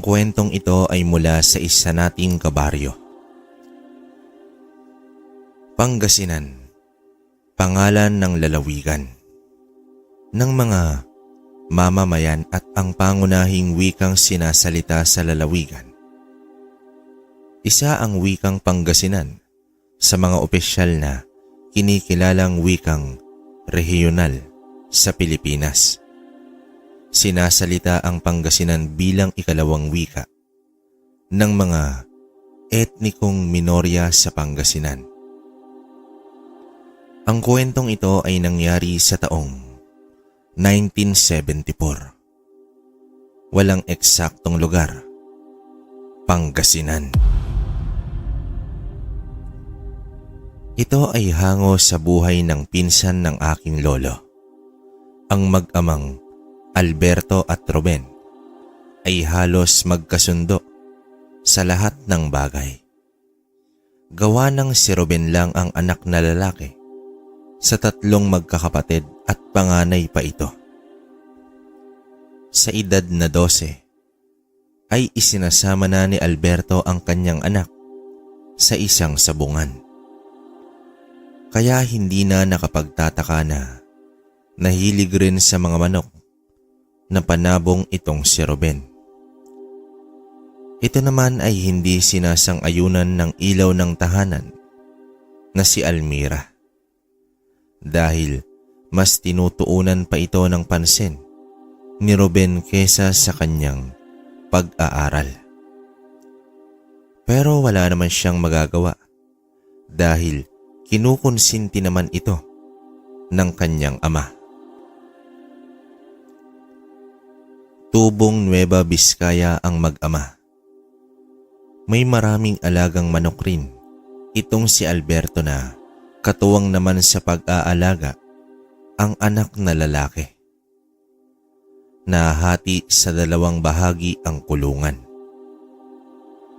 Ang kwentong ito ay mula sa isa nating kabaryo. Pangasinan, pangalan ng lalawigan, ng mga mamamayan at ang pangunahing wikang sinasalita sa lalawigan. Isa ang wikang Pangasinan sa mga opisyal na kinikilalang wikang rehiyonal sa Pilipinas. Sinasalita ang Pangasinan bilang ikalawang wika ng mga etnikong minorya sa Pangasinan. Ang kwentong ito ay nangyari sa taong 1974. Walang eksaktong lugar. Pangasinan. Ito ay hango sa buhay ng pinsan ng aking lolo. Ang mag-amang Alberto at Ruben ay halos magkasundo sa lahat ng bagay. Gawa ng si Ruben lang ang anak na lalaki sa tatlong magkakapatid at panganay pa ito. Sa edad na 12 ay isinasama na ni Alberto ang kanyang anak sa isang sabungan. Kaya hindi na nakapagtataka na nahilig rin sa mga manok na panabong itong si Ruben. Ito naman ay hindi sinasang-ayunan ng ilaw ng tahanan na si Almira. Dahil mas tinutuunan pa ito ng pansin ni Ruben kesa sa kanyang pag-aaral. Pero wala naman siyang magagawa dahil kinukonsinti naman ito ng kanyang ama. Tubong Nueva Vizcaya ang mag-ama. May maraming alagang manok rin itong si Alberto na katuwang naman sa pag-aalaga ang anak na lalaki. Nahati sa dalawang bahagi ang kulungan.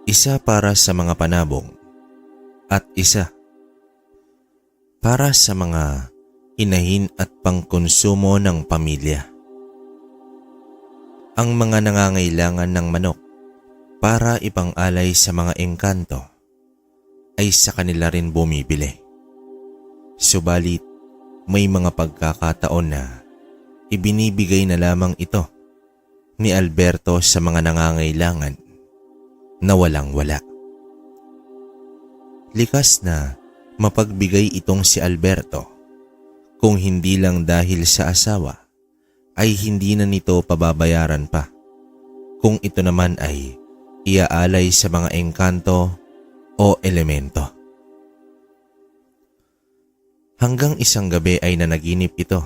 Isa para sa mga panabong at isa para sa mga inahin at pangkonsumo ng pamilya. Ang mga nangangailangan ng manok para ipang-alay sa mga engkanto ay sa kanila rin bumibili. Subalit, may mga pagkakataon na ibinibigay na lamang ito ni Alberto sa mga nangangailangan na walang-wala. Likas na mapagbigay itong si Alberto. Kung hindi lang dahil sa asawa, ay hindi na nito pababayaran pa. Kung ito naman ay iaalay sa mga engkanto o elemento. Hanggang isang gabi ay nanaginip ito.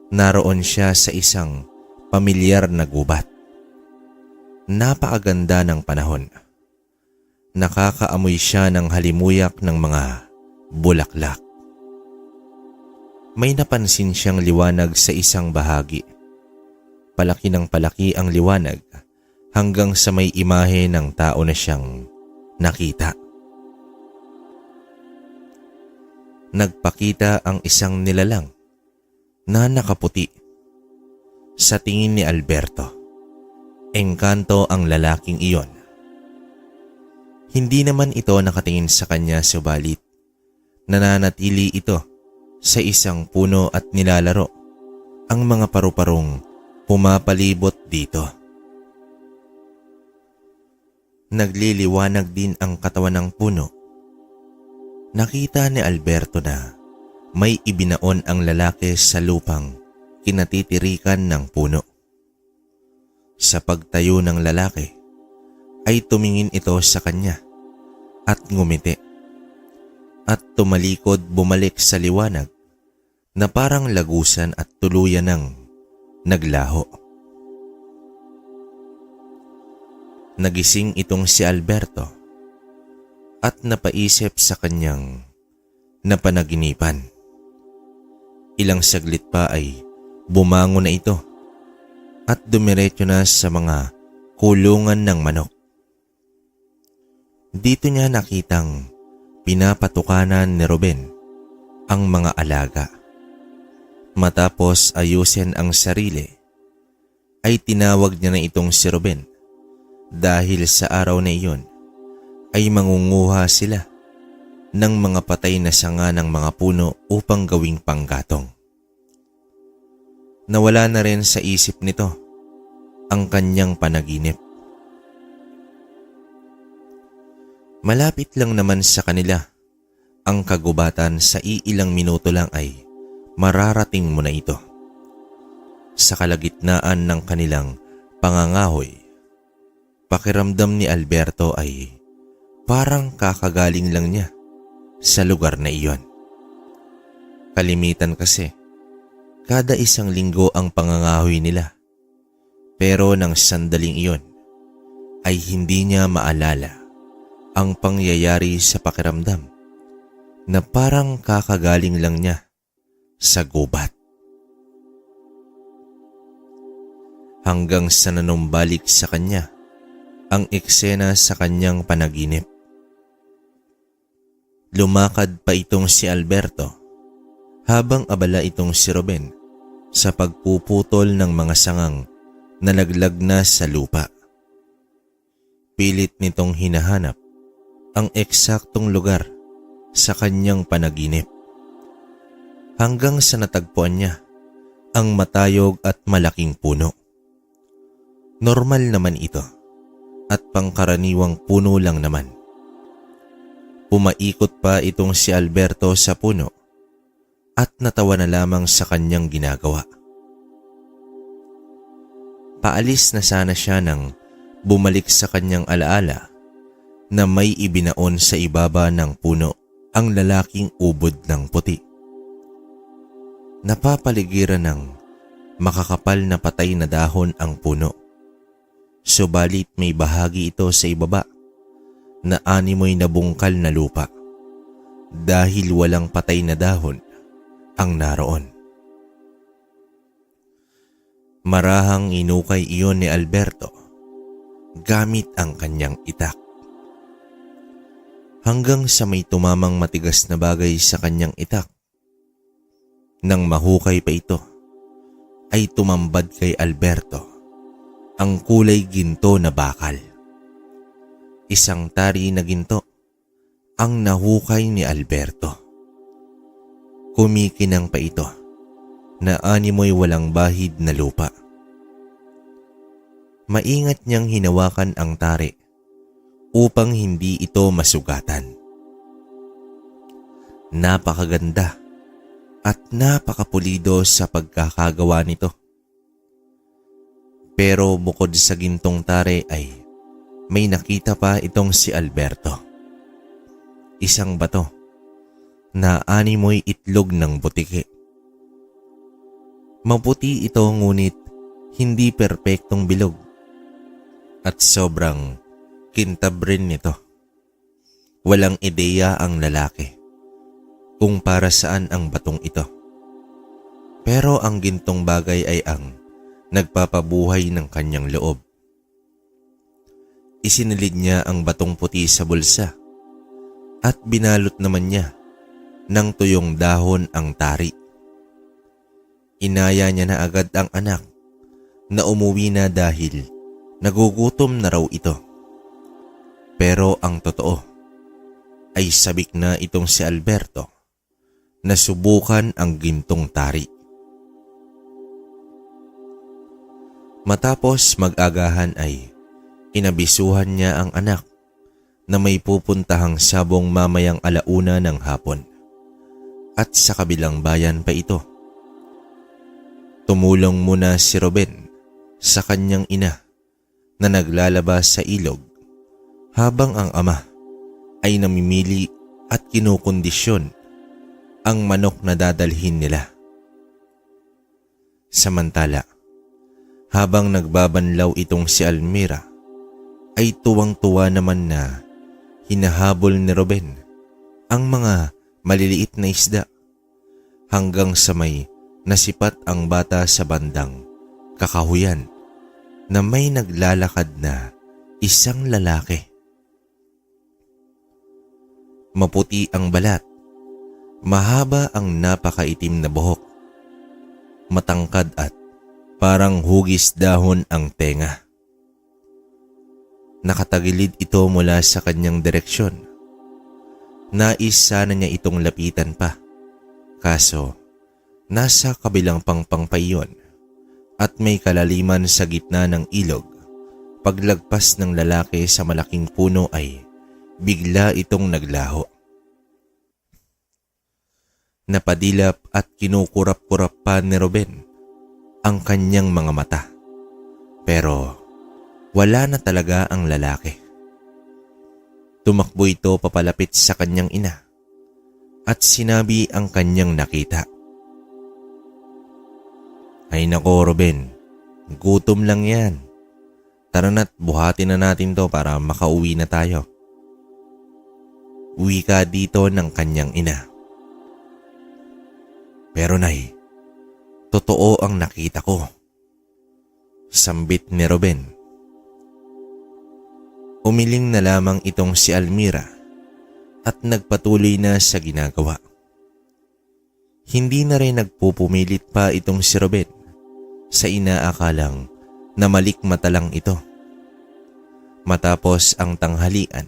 Naroon siya sa isang pamilyar na gubat. Napakaganda ng panahon. Nakakaamoy siya ng halimuyak ng mga bulaklak. May napansin siyang liwanag sa isang bahagi. Palaki ng palaki ang liwanag hanggang sa may imahe ng tao na siyang nakita. Nagpakita ang isang nilalang na nakaputi. Sa tingin ni Alberto, engkanto ang lalaking iyon. Hindi naman ito nakatingin sa kanya subalit nananatili ito sa isang puno at nilalaro ang mga paru-parong pumapalibot dito. Nagliliwanag din ang katawan ng puno. Nakita ni Alberto na may ibinaon ang lalaki sa lupang kinatitirikan ng puno. Sa pagtayo ng lalaki, ay tumingin ito sa kanya at ngumiti. At tumalikod bumalik sa liwanag na parang lagusan at tuluyan ng naglaho. Nagising itong si Alberto at napaisip sa kanyang napanaginipan. Ilang saglit pa ay bumangon na ito at dumiretso na sa mga kulungan ng manok. Dito niya nakitang pinapatukanan ni Ruben ang mga alaga. Matapos ayusin ang sarili, ay tinawag niya na itong si Ruben Dahil sa araw na iyon ay mangunguha sila ng mga patay na sanga ng mga puno upang gawing panggatong. Nawala na rin sa isip nito ang kanyang panaginip. Malapit lang naman sa kanila ang kagubatan, sa iilang minuto lang ay mararating mo na ito. Sa kalagitnaan ng kanilang pangangahoy, pakiramdam ni Alberto ay parang kakagaling lang niya sa lugar na iyon. Kalimitan kasi, kada isang linggo ang pangangahoy nila. Pero nang sandaling iyon ay hindi niya maalala ang pangyayari sa pakiramdam na parang kakagaling lang niya sa gubat. Hanggang sa nanumbalik sa kanya ang eksena sa kanyang panaginip. Lumakad pa itong si Alberto habang abala itong si Ruben sa pagpuputol ng mga sangang nalaglag na sa lupa. Pilit nitong hinahanap ang eksaktong lugar sa kanyang panaginip hanggang sa natagpuan niya ang matayog at malaking puno. Normal naman ito at pangkaraniwang puno lang naman. Pumaikot pa itong si Alberto sa puno at natawa na lamang sa kanyang ginagawa. Paalis na sana siya nang bumalik sa kanyang alaala na may ibinaon sa ibaba ng puno ang lalaking ubod ng puti. Napapaligiran ng makakapal na patay na dahon ang puno. Subalit may bahagi ito sa ibaba na animoy nabungkal na lupa dahil walang patay na dahon ang naroon. Marahang inukay iyon ni Alberto gamit ang kanyang itak. Hanggang sa may tumamang matigas na bagay sa kanyang itak. Nang mahukay pa ito, ay tumambad kay Alberto ang kulay ginto na bakal. Isang tari na ginto ang nahukay ni Alberto. Kumikinang pa ito na animoy walang bahid na lupa. Maingat niyang hinawakan ang tari upang hindi ito masugatan. Napakaganda at napakapulido sa pagkakagawa nito. Pero bukod sa gintong tare ay may nakita pa itong si Alberto. Isang bato na animoy itlog ng butiki. Maputi ito ngunit hindi perpektong bilog at sobrang kintab rin nito. Walang ideya ang lalaki kung para saan ang batong ito. Pero ang gintong bagay ay ang nagpapabuhay ng kanyang loob. Isinilid niya ang batong puti sa bulsa at binalot naman niya ng tuyong dahon ang tari. Inaya niya na agad ang anak na umuwi na dahil nagugutom na raw ito. Pero ang totoo ay sabik na itong si Alberto na subukan ang gintong tari. Matapos mag-agahan ay inabisuhan niya ang anak na may pupuntahang sabong mamayang 1:00 ng hapon at sa kabilang bayan pa ito. Tumulong muna si Ruben sa kanyang ina na naglalabas sa ilog habang ang ama ay namimili at kinukondisyon ang manok na dadalhin nila. Samantala, habang nagbabanlaw itong si Almira, ay tuwang-tuwa naman na hinahabol ni Ruben ang mga maliliit na isda hanggang sa may nasipat ang bata sa bandang kakahuyan na may naglalakad na isang lalaki. Maputi ang balat, mahaba ang napakaitim na buhok, matangkad at parang hugis dahon ang tenga. Nakatagilid ito mula sa kanyang direksyon. Nais sana niya itong lapitan pa. Kaso, nasa kabilang pangpang pa iyon at may kalaliman sa gitna ng ilog. Paglagpas ng lalaki sa malaking puno ay bigla itong naglaho. Napadilap at kinukurap-kurap pa ni Ruben ang kanyang mga mata. Pero wala na talaga ang lalaki. Tumakbo ito papalapit sa kanyang ina at sinabi ang kanyang nakita. Ay nako Ruben, gutom lang yan. Tara na't buhatin na natin to para makauwi na tayo. Uwi ka dito ng kanyang ina. Pero nay, totoo ang nakita ko. Sambit ni Ruben. Umiling na lamang itong si Almira at nagpatuloy na sa ginagawa. Hindi na rin nagpupumilit pa itong si Ruben sa inaakalang na malikmata lang ito. Matapos ang tanghalian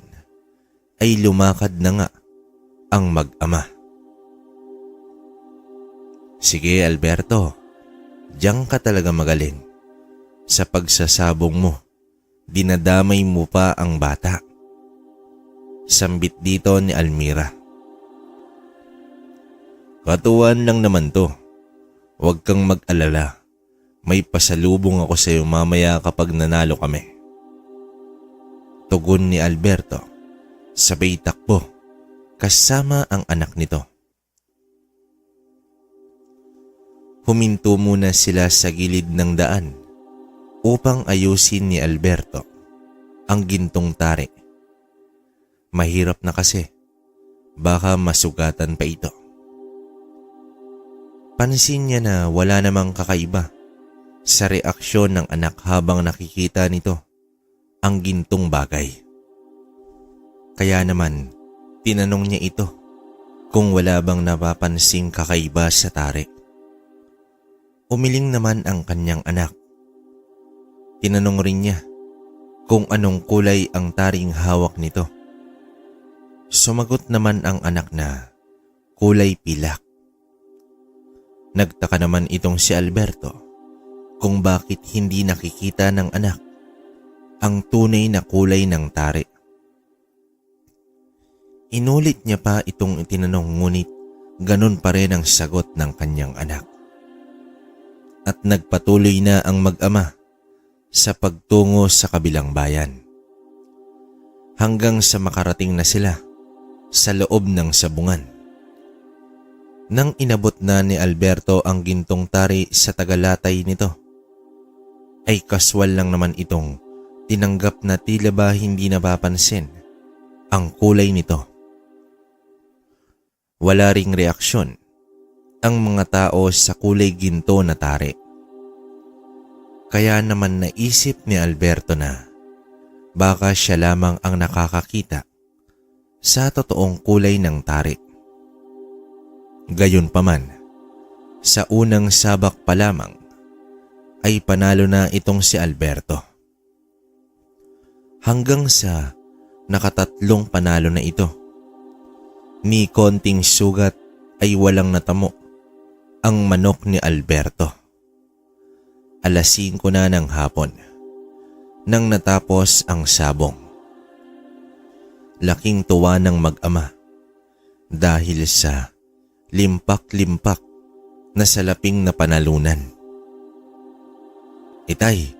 ay lumakad na nga ang mag-ama. Sige Alberto, diyan ka talaga magaling. Sa pagsasabong mo, dinadamay mo pa ang bata. Sambit dito ni Almira. Katuwan lang naman to. Huwag kang mag-alala. May pasalubong ako sa iyo mamaya kapag nanalo kami. Tugon ni Alberto, sabay takbo, kasama ang anak nito. Huminto muna sila sa gilid ng daan upang ayusin ni Alberto ang gintong tari. Mahirap na kasi, baka masugatan pa ito. Pansin niya na wala namang kakaiba sa reaksyon ng anak habang nakikita nito ang gintong bagay. Kaya naman, tinanong niya ito kung wala bang napapansing kakaiba sa tari. Umiling naman ang kanyang anak. Tinanong rin niya kung anong kulay ang taring hawak nito. Sumagot naman ang anak na kulay pilak. Nagtaka naman itong si Alberto kung bakit hindi nakikita ng anak ang tunay na kulay ng tari. Inulit niya pa itong itinanong ngunit ganun pa rin ang sagot ng kanyang anak. At nagpatuloy na ang mag-ama sa pagtungo sa kabilang bayan. Hanggang sa makarating na sila sa loob ng sabungan. Nang inabot na ni Alberto ang gintong tari sa tagalatay nito, ay kaswal lang naman itong tinanggap na tila ba hindi napapansin ang kulay nito. Wala ring reaksyon ang mga tao sa kulay ginto na tari. Kaya naman naisip ni Alberto na baka siya lamang ang nakakakita sa totoong kulay ng tari. Gayunpaman, sa unang sabak pa lamang ay panalo na itong si Alberto. Hanggang sa nakatatlong panalo na ito, ni konting sugat ay walang natamo ang manok ni Alberto. 5:00 na ng hapon nang natapos ang sabong. Laking tuwa ng mag-ama dahil sa limpak-limpak na salaping na panalunan. Itay,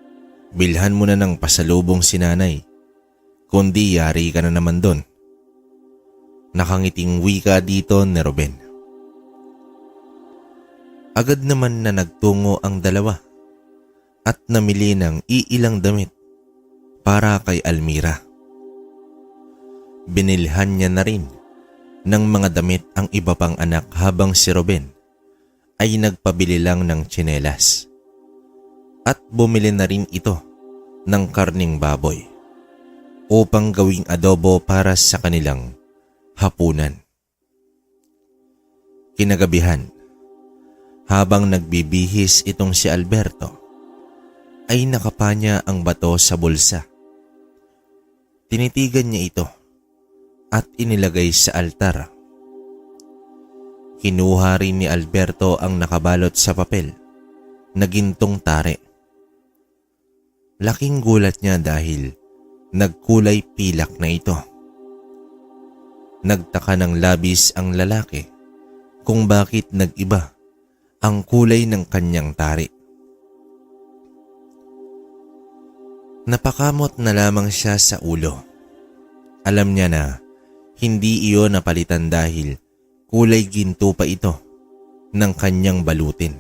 bilhan mo na ng pasalubong si nanay, kundi yari ka na naman doon. Nakangiting wika dito ni Ruben. Agad naman na nagtungo ang dalawa at namili ng iilang damit para kay Almira. Binilhan niya na rin ng mga damit ang iba pang anak habang si Ruben ay nagpabili lang ng tsinelas. At bumili na rin ito ng karning baboy upang gawing adobo para sa kanilang hapunan. Kinagabihan, habang nagbibihis itong si Alberto, ay nakapanya ang bato sa bulsa. Tinitigan niya ito at inilagay sa altar. Kinuha rin ni Alberto ang nakabalot sa papel na gintong tare. Laking gulat niya dahil nagkulay pilak na ito. Nagtaka ng labis ang lalaki kung bakit nag-iba ang kulay ng kanyang tari. Napakamot na lamang siya sa ulo. Alam niya na hindi iyon napalitan dahil kulay ginto pa ito ng kanyang balutin.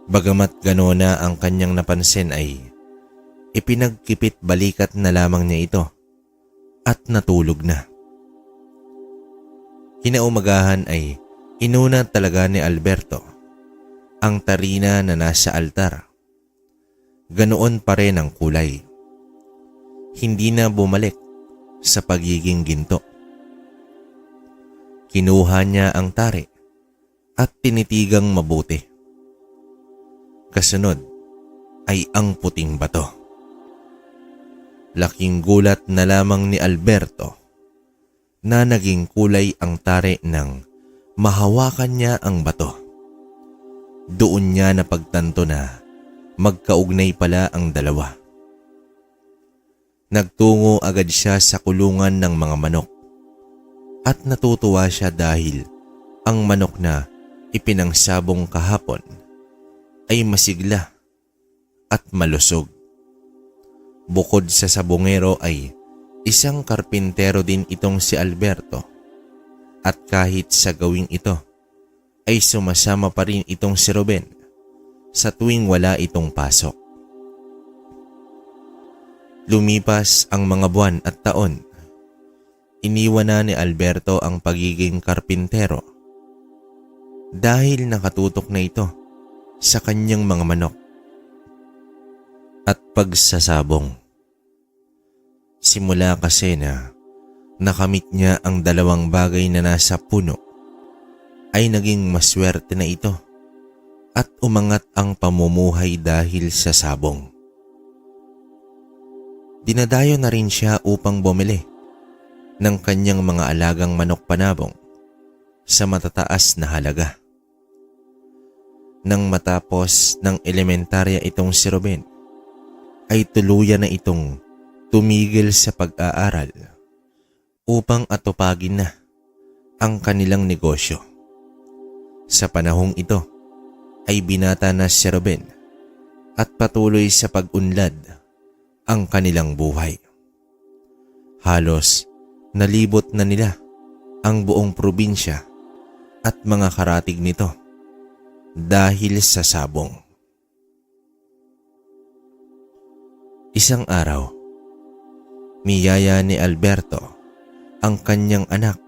Bagamat gano'n na ang kanyang napansin ay ipinagkipit balikat na lamang niya ito at natulog na. Kinaumagahan ay inuna talaga ni Alberto ang tarina na nasa altar. Ganoon pa rin ang kulay. Hindi na bumalik sa pagiging ginto. Kinuha niya ang tari at tinitigang mabuti. Kasunod ay ang puting bato. Laking gulat na lamang ni Alberto na naging kulay ang tari nang mahawakan niya ang bato. Doon niya napagtanto na magkaugnay pala ang dalawa. Nagtungo agad siya sa kulungan ng mga manok at natutuwa siya dahil ang manok na ipinangsabong kahapon ay masigla at malusog. Bukod sa sabongero ay isang karpintero din itong si Alberto at kahit sa gawing ito ay sumasama pa rin itong si Ruben sa tuwing wala itong pasok. Lumipas ang mga buwan at taon. Iniwan na ni Alberto ang pagiging karpintero dahil nakatutok na ito sa kanyang mga manok at pagsasabong. Simula kasi na nakamit niya ang dalawang bagay na nasa puno ay naging maswerte na ito at umangat ang pamumuhay dahil sa sabong. Dinadayo na rin siya upang bumili ng kanyang mga alagang manok panabong sa matataas na halaga. Nang matapos ng elementarya itong si Ruben, ay tuluyan na itong tumigil sa pag-aaral upang atupagin na ang kanilang negosyo. Sa panahong ito ay binata na si Ruben at patuloy sa pag-unlad ang kanilang buhay. Halos nalibot na nila ang buong probinsya at mga karatig nito dahil sa sabong. Isang araw, niyaya ni Alberto ang kanyang anak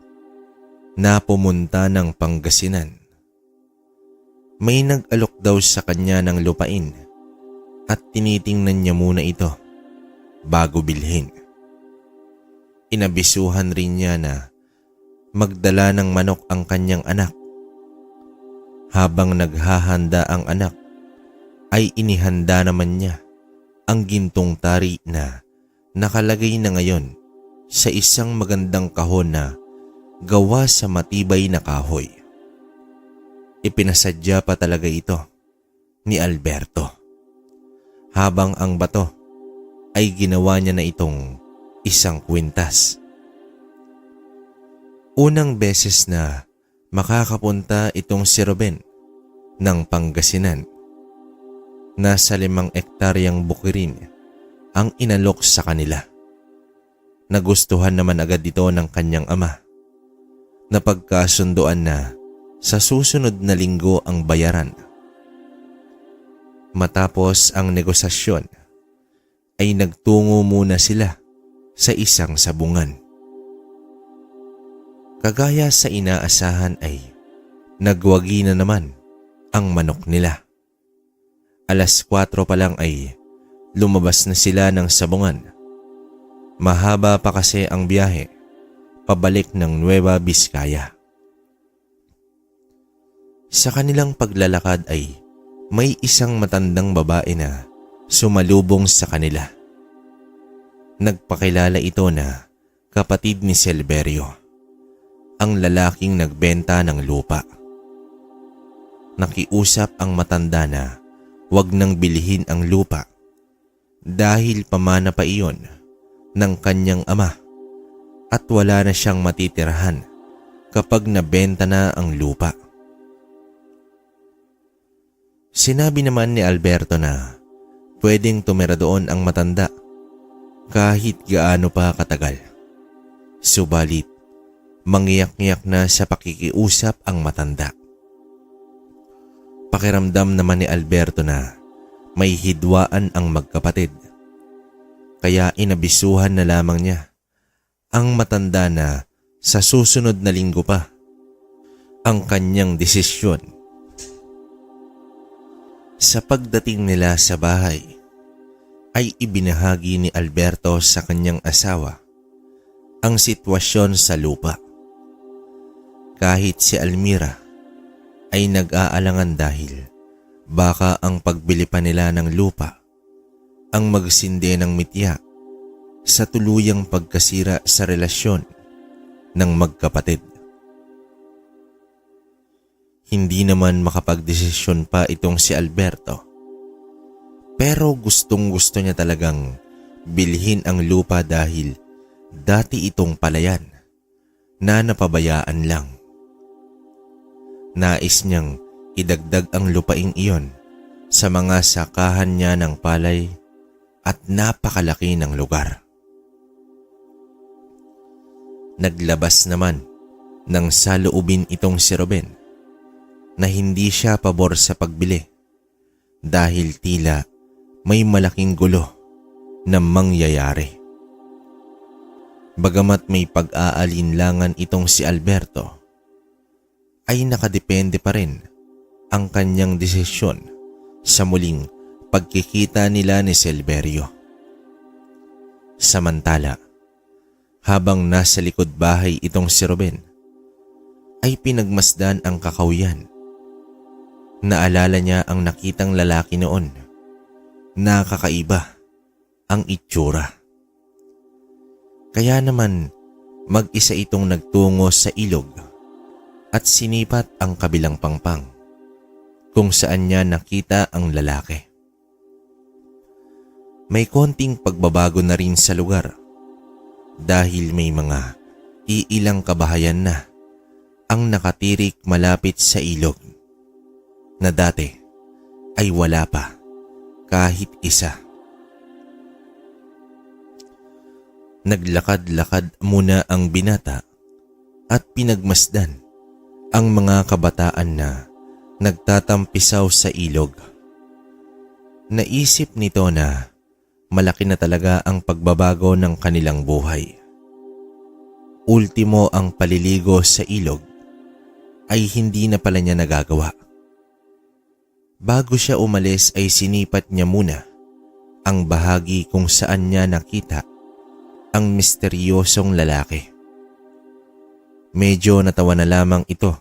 na pumunta ng Pangasinan. May nag-alok daw sa kanya ng lupain at tinitingnan niya muna ito bago bilhin. Inabisuhan rin niya na magdala ng manok ang kanyang anak. Habang naghahanda ang anak, ay inihanda naman niya ang gintong tari na nakalagay na ngayon sa isang magandang kahon na gawa sa matibay na kahoy. Ipinasadya pa talaga ito ni Alberto, habang ang bato ay ginawa niya na itong isang kwintas. Unang beses na makakapunta itong si Ruben ng Pangasinan. Nasa 5 ektaryang bukirin ang inalok sa kanila. Nagustuhan naman agad ito ng kanyang ama. Napagkasunduan na sa susunod na linggo ang bayaran. Matapos ang negosasyon, ay nagtungo muna sila sa isang sabungan. Kagaya sa inaasahan ay nagwagi na naman ang manok nila. 4:00 pa lang ay lumabas na sila ng sabungan. Mahaba pa kasi ang biyahe pabalik ng Nueva Vizcaya. Sa kanilang paglalakad ay may isang matandang babae na sumalubong sa kanila. Nagpakilala ito na kapatid ni Silverio, ang lalaking nagbenta ng lupa. Nakiusap ang matanda na wag nang bilhin ang lupa dahil pamana pa iyon ng kanyang ama at wala na siyang matitirahan kapag nabenta na ang lupa. Sinabi naman ni Alberto na pwedeng tumira doon ang matanda kahit gaano pa katagal. Subalit, mangiyak-ngiyak na sa pakikiusap ang matanda. Pakiramdam naman ni Alberto na may hidwaan ang magkapatid. Kaya inabisuhan na lamang niya ang matanda na sa susunod na linggo pa ang kanyang desisyon. Sa pagdating nila sa bahay, ay ibinahagi ni Alberto sa kanyang asawa ang sitwasyon sa lupa. Kahit si Almira ay nag-aalangan dahil baka ang pagbili pa nila ng lupa ang magsindi ng mitya sa tuluyang pagkasira sa relasyon ng magkapatid. Hindi naman makapagdesisyon pa itong si Alberto, pero gustong-gusto niya talagang bilhin ang lupa dahil dati itong palayan na napabayaan lang. Nais niyang idagdag ang lupaing iyon sa mga sakahan niya ng palay at napakalaki ng lugar. Naglabas naman ng saloobin itong si Ruben na hindi siya pabor sa pagbili dahil tila may malaking gulo na mangyayari. Bagamat may pag-aalinlangan itong si Alberto, ay nakadepende pa rin ang kanyang desisyon sa muling pagkikita nila ni Silverio. Samantala, habang nasa likod bahay itong si Ruben, ay pinagmasdan ang kakawian. Naalala niya ang nakitang lalaki noon. Nakakaiba ang itsura. Kaya naman mag-isa itong nagtungo sa ilog at sinipat ang kabilang pangpang kung saan niya nakita ang lalaki. May konting pagbabago na rin sa lugar dahil may mga iilang kabahayan na ang nakatirik malapit sa ilog na dati ay wala pa kahit isa. Naglakad-lakad muna ang binata at pinagmasdan ang mga kabataan na nagtatampisaw sa ilog. Naisip nito na malaki na talaga ang pagbabago ng kanilang buhay. Ultimo ang paliligo sa ilog ay hindi na pala niya nagagawa. Bago siya umalis ay sinipat niya muna ang bahagi kung saan niya nakita ang misteryosong lalaki. Medyo natawa na lamang ito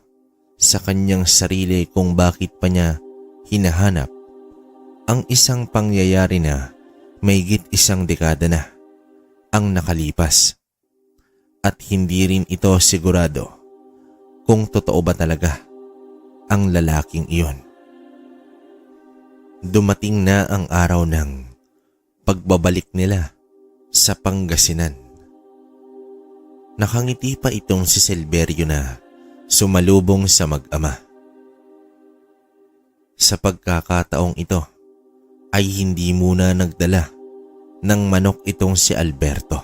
sa kanyang sarili kung bakit pa niya hinahanap ang isang pangyayari na mahigit isang dekada na ang nakalipas at hindi rin ito sigurado kung totoo ba talaga ang lalaking iyon. Dumating na ang araw ng pagbabalik nila sa Pangasinan. Nakangiti pa itong si Silverio na sumalubong sa mag-ama. Sa pagkakataong ito ay hindi muna nagdala ng manok itong si Alberto.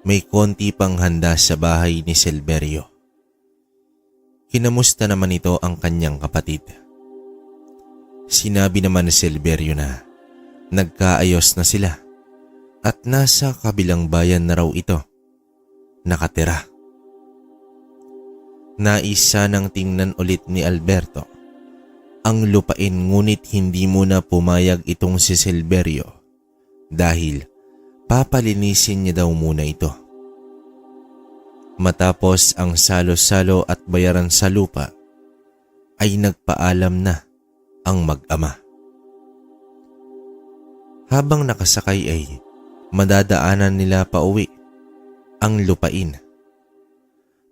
May konti pang handa sa bahay ni Silverio. Kinamusta naman ito ang kanyang kapatid. Sinabi naman ni Silverio na nagkaayos na sila at nasa kabilang bayan na raw ito nakatira. Nais sanang tingnan ulit ni Alberto ang lupain ngunit hindi muna pumayag itong si Silverio dahil papalinisin niya daw muna ito. Matapos ang salo-salo at bayaran sa lupa ay nagpaalam na ang mag-ama. Habang nakasakay ay madadaanan nila pauwi ang lupain.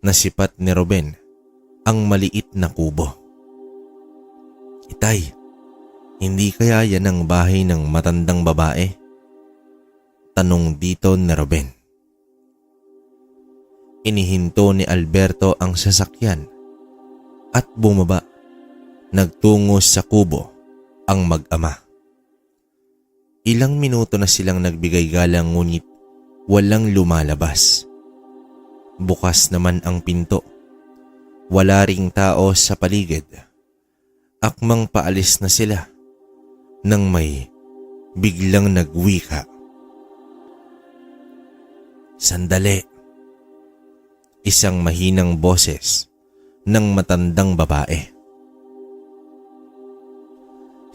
Nasipat ni Ruben ang maliit na kubo. "Itay, hindi kaya yan ang bahay ng matandang babae?" tanong dito ni Ruben. Inihinto ni Alberto ang sasakyan at bumaba. Nagtungo sa kubo ang mag-ama. Ilang minuto na silang nagbigay galang ngunit walang lumalabas. Bukas naman ang pinto. Wala ring tao sa paligid. Akmang paalis na sila nang may biglang nagwika. "Sandali!" Isang mahinang boses ng matandang babae.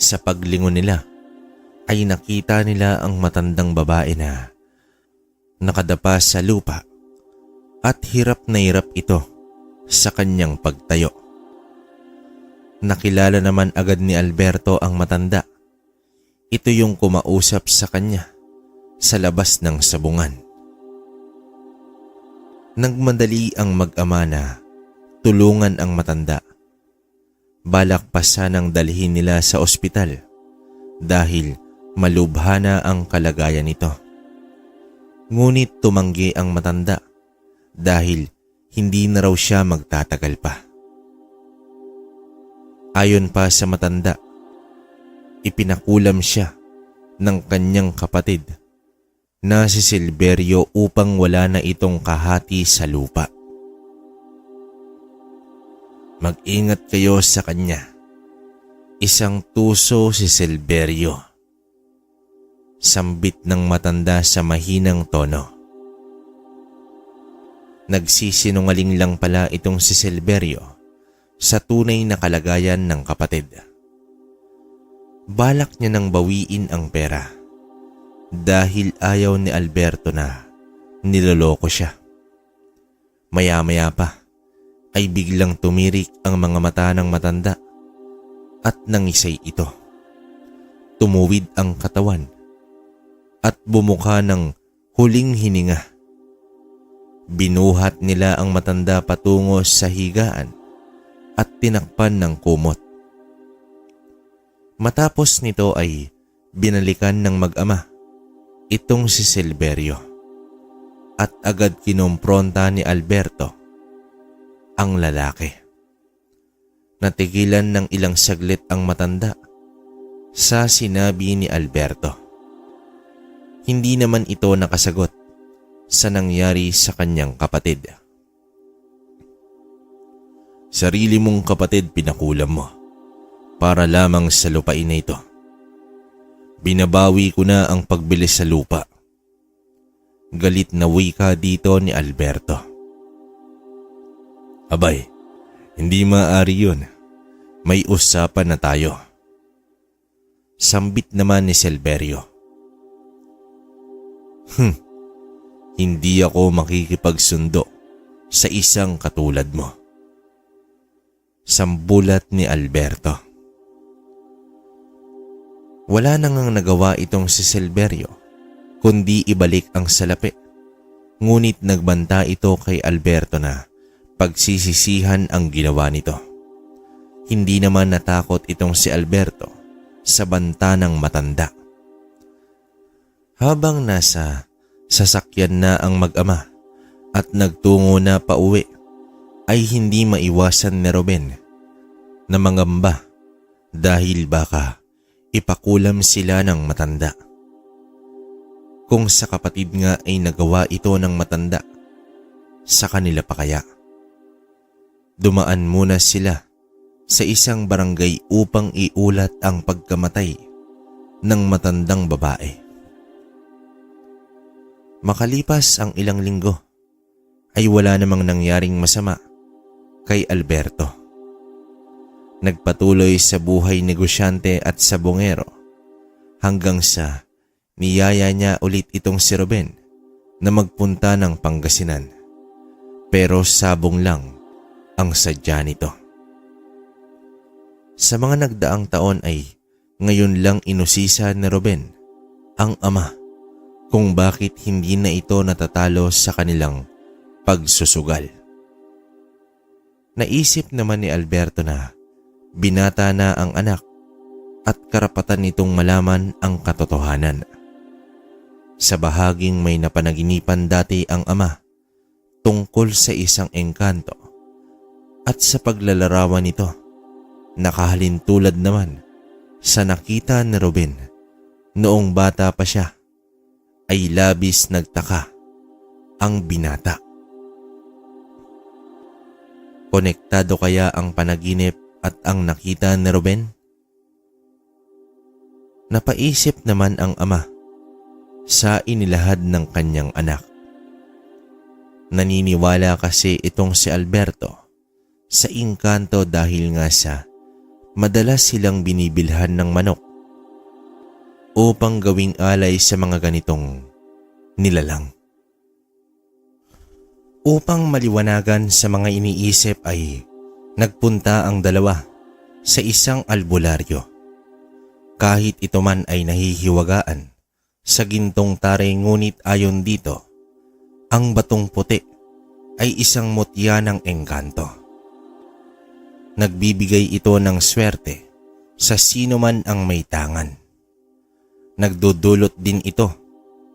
Sa paglingon nila ay nakita nila ang matandang babae na nakadapa sa lupa at hirap na hirap ito sa kanyang pagtayo. Nakilala naman agad ni Alberto ang matanda. Ito yung kumausap sa kanya sa labas ng sabungan. Nagmadali ang mag-ama na tulungan ang matanda. Balak pa sanang dalhin nila sa ospital dahil malubha na ang kalagayan nito. Ngunit tumanggi ang matanda dahil hindi na raw siya magtatagal pa. Ayon pa sa matanda, ipinakulam siya ng kanyang kapatid na si Silverio upang wala na itong kahati sa lupa. "Mag-ingat kayo sa kanya. Isang tuso si Silverio." Sambit ng matanda sa mahinang tono. Nagsisinungaling lang pala itong si Silverio sa tunay na kalagayan ng kapatid. Balak niya nang bawiin ang pera dahil ayaw ni Alberto na niloloko siya. Maya-maya pa ay biglang tumirik ang mga mata ng matanda at nangisay ito. Tumuwid ang katawan at bumuka ng huling hininga. Binuhat nila ang matanda patungo sa higaan at tinakpan ng kumot. Matapos nito ay binalikan ng mag-ama itong si Silverio at agad kinompronta ni Alberto ang lalaki. Natigilan ng ilang saglit ang matanda sa sinabi ni Alberto. Hindi naman ito nakasagot sa nangyari sa kanyang kapatid. "Sarili mong kapatid pinakulam mo para lamang sa lupain na ito. Binabawi ko na ang pagbili sa lupa." Galit na wika dito ni Alberto. "Abay, hindi maaari yun. May usapan na tayo." Sambit naman ni Silverio. Hindi ako makikipagsundo sa isang katulad mo." Sambulat ni Alberto. Wala nang nagawa itong si Silverio kundi ibalik ang salapi. Ngunit nagbanta ito kay Alberto na pagsisisihan ang ginawa nito. Hindi naman natakot itong si Alberto sa banta ng matanda. Habang nasa sasakyan na ang mag-ama at nagtungo na pauwi, ay hindi maiwasan ni Ruben na mangamba dahil baka ipakulam sila ng matanda. Kung sa kapatid nga ay nagawa ito ng matanda, sa kanila pa kaya? Dumaan muna sila sa isang barangay upang iulat ang pagkamatay ng matandang babae. Makalipas ang ilang linggo ay wala namang nangyaring masama kay Alberto. Nagpatuloy sa buhay negosyante at sabongero hanggang sa niyaya niya ulit itong si Ruben na magpunta ng Pangasinan. Pero sabong lang ang sadya nito. Sa mga nagdaang taon ay ngayon lang inusisa ni Ruben ang ama kung bakit hindi na ito natatalo sa kanilang pagsusugal. Naisip naman ni Alberto na binata na ang anak at karapatan nitong malaman ang katotohanan. Sa bahaging may napanaginipan dati ang ama tungkol sa isang engkanto at sa paglalarawan nito, nakahalintulad naman sa nakita ni Ruben noong bata pa siya, ay labis nagtaka ang binata. Konektado kaya ang panaginip at ang nakita ni Ruben? Napaisip naman ang ama sa inilahad ng kanyang anak. Naniniwala kasi itong si Alberto sa engkanto dahil nga sa madalas silang binibilhan ng manok upang gawing alay sa mga ganitong nilalang. Upang maliwanagan sa mga iniisip ay nagpunta ang dalawa sa isang albularyo. Kahit ito man ay nahihiwagaan sa gintong taray, ngunit ayon dito, ang batong puti ay isang mutya ng engkanto. Nagbibigay ito ng swerte sa sino man ang may tangan. Nagdudulot din ito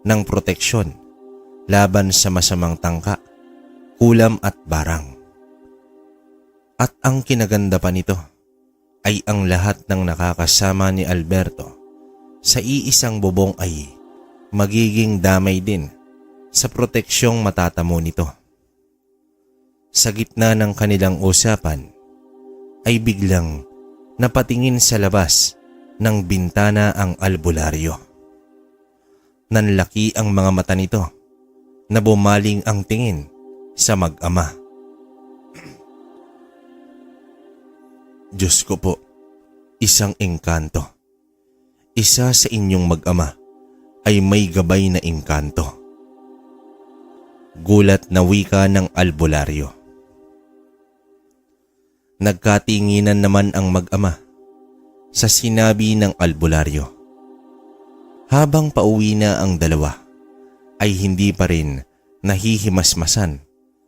ng proteksyon laban sa masamang tangka, kulam at barang. At ang kinaganda pa nito ay ang lahat ng nakakasama ni Alberto sa iisang bubong ay magiging damay din sa proteksyong matatamo nito. Sa gitna ng kanilang usapan ay biglang napatingin sa labas ng bintana ang albularyo. Nanlaki ang mga mata nito na bumaling ang tingin sa mag-ama. Diyos ko po, isang engkanto. Isa sa inyong mag-ama ay may gabay na engkanto. Gulat na wika ng albularyo. Nagkatinginan naman ang mag-ama sa sinabi ng albularyo. Habang pauwi na ang dalawa ay hindi pa rin nahihimasmasan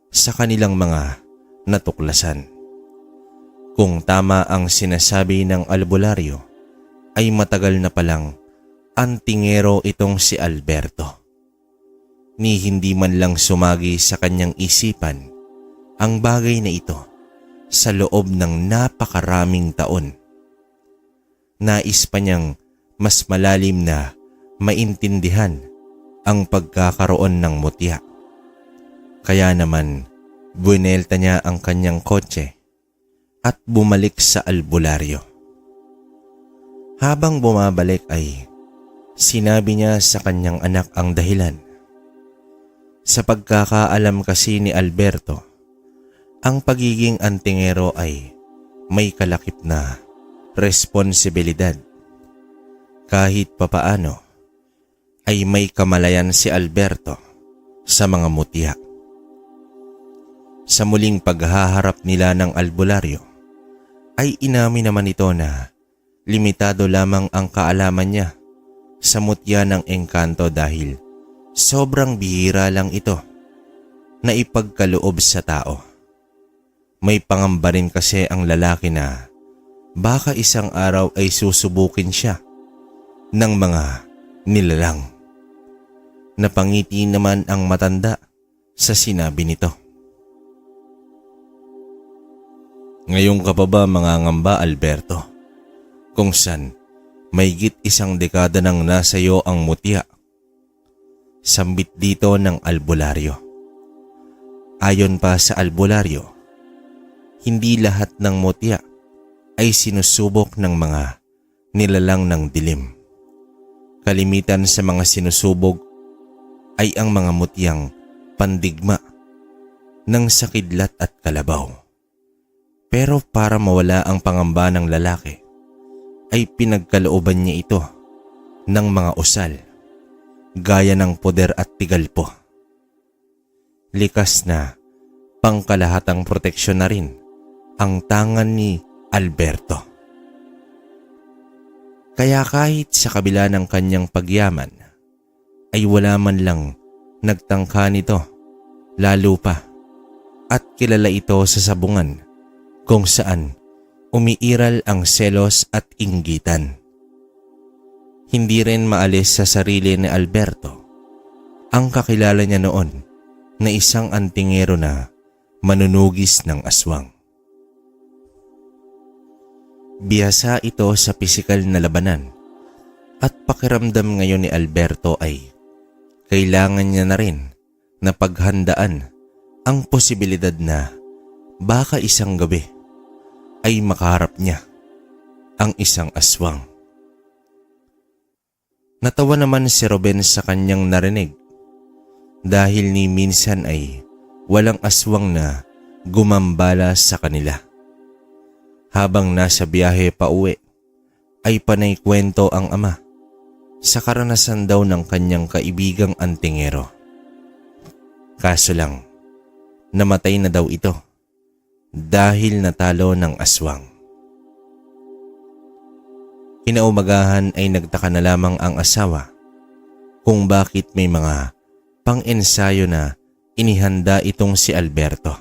sa kanilang mga natuklasan. Kung tama ang sinasabi ng albularyo ay matagal na palang antingero itong si Alberto. Ni hindi man lang sumagi sa kanyang isipan ang bagay na ito sa loob ng napakaraming taon. Nais pa niyang mas malalim na maintindihan ang pagkakaroon ng mutya. Kaya naman, buwinelta niya ang kanyang kotse at bumalik sa albularyo. Habang bumabalik ay sinabi niya sa kanyang anak ang dahilan. Sa pagkakaalam kasi ni Alberto, ang pagiging antingero ay may kalakip na responsibilidad. Kahit papaano ay may kamalayan si Alberto sa mga mutya. Sa muling paghaharap nila ng albularyo ay inamin naman ito na limitado lamang ang kaalaman niya sa mutya ng engkanto dahil sobrang bihira lang ito na ipagkaloob sa tao. May pangamba rin kasi ang lalaki na baka isang araw ay susubukin siya ng mga nilalang. Napangiti naman ang matanda sa sinabi nito. Ngayon ka pa ba mangangamba, Alberto? Kung san mahigit isang dekada nang nasa iyo ang mutya. Sambit dito ng albularyo. Ayon pa sa albularyo, hindi lahat ng mutya ay sinusubok ng mga nilalang ng dilim. Kalimitan sa mga sinusubok ay ang mga mutyang pandigma ng sakidlat at kalabaw. Pero para mawala ang pangamba ng lalaki, ay pinagkalooban niya ito ng mga usal, gaya ng poder at tigalpo. Likas na pangkalahatang proteksyon na rin ang tangan ni Alberto. Kaya kahit sa kabila ng kanyang pagyaman, ay wala man lang nagtangka nito, lalo pa at kilala ito sa sabungan kung saan umiiral ang selos at inggitan. Hindi rin maalis sa sarili ni Alberto ang kakilala niya noon na isang antingero na manunugis ng aswang. Bihasa ito sa pisikal na labanan at pakiramdam ngayon ni Alberto ay kailangan niya na rin na paghandaan ang posibilidad na baka isang gabi ay makaharap niya ang isang aswang. Natawa naman si Ruben sa kanyang narinig dahil ni minsan ay walang aswang na gumambala sa kanila. Habang nasa biyahe pa uwi ay panay kwento ang ama sa karanasan daw ng kanyang kaibigang antingero. Kaso lang, namatay na daw ito dahil natalo ng aswang. Kinaumagahan ay nagtaka na lamang ang asawa kung bakit may mga pang-ensayo na inihanda itong si Alberto.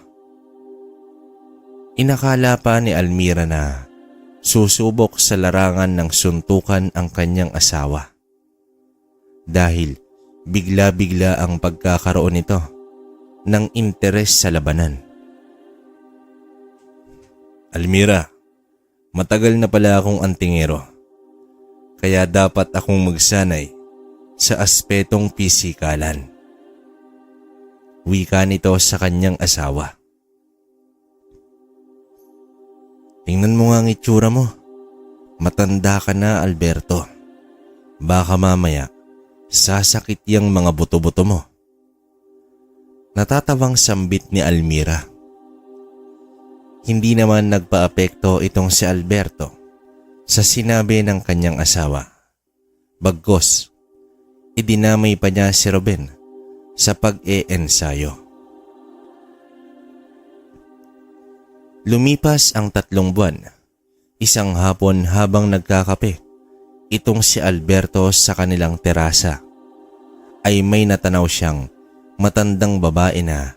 Inakala pa ni Almira na susubok sa larangan ng suntukan ang kanyang asawa dahil bigla-bigla ang pagkakaroon nito ng interes sa labanan. Almira, matagal na pala akong antingero, kaya dapat akong magsanay sa aspetong pisikalan. Wika nito sa kanyang asawa. Tingnan mo nga ang itsura mo. Matanda ka na, Alberto. Baka mamaya sasakit yang mga buto-buto mo. Natatawang sambit ni Almira. Hindi naman nagpaapekto itong si Alberto sa sinabi ng kanyang asawa. Bagkus, idinamay pa niya si Ruben sa pag-e-ensayo. Lumipas ang 3 buwan. Isang hapon habang nagkakape, itong si Alberto sa kanilang terasa ay may natanaw siyang matandang babae na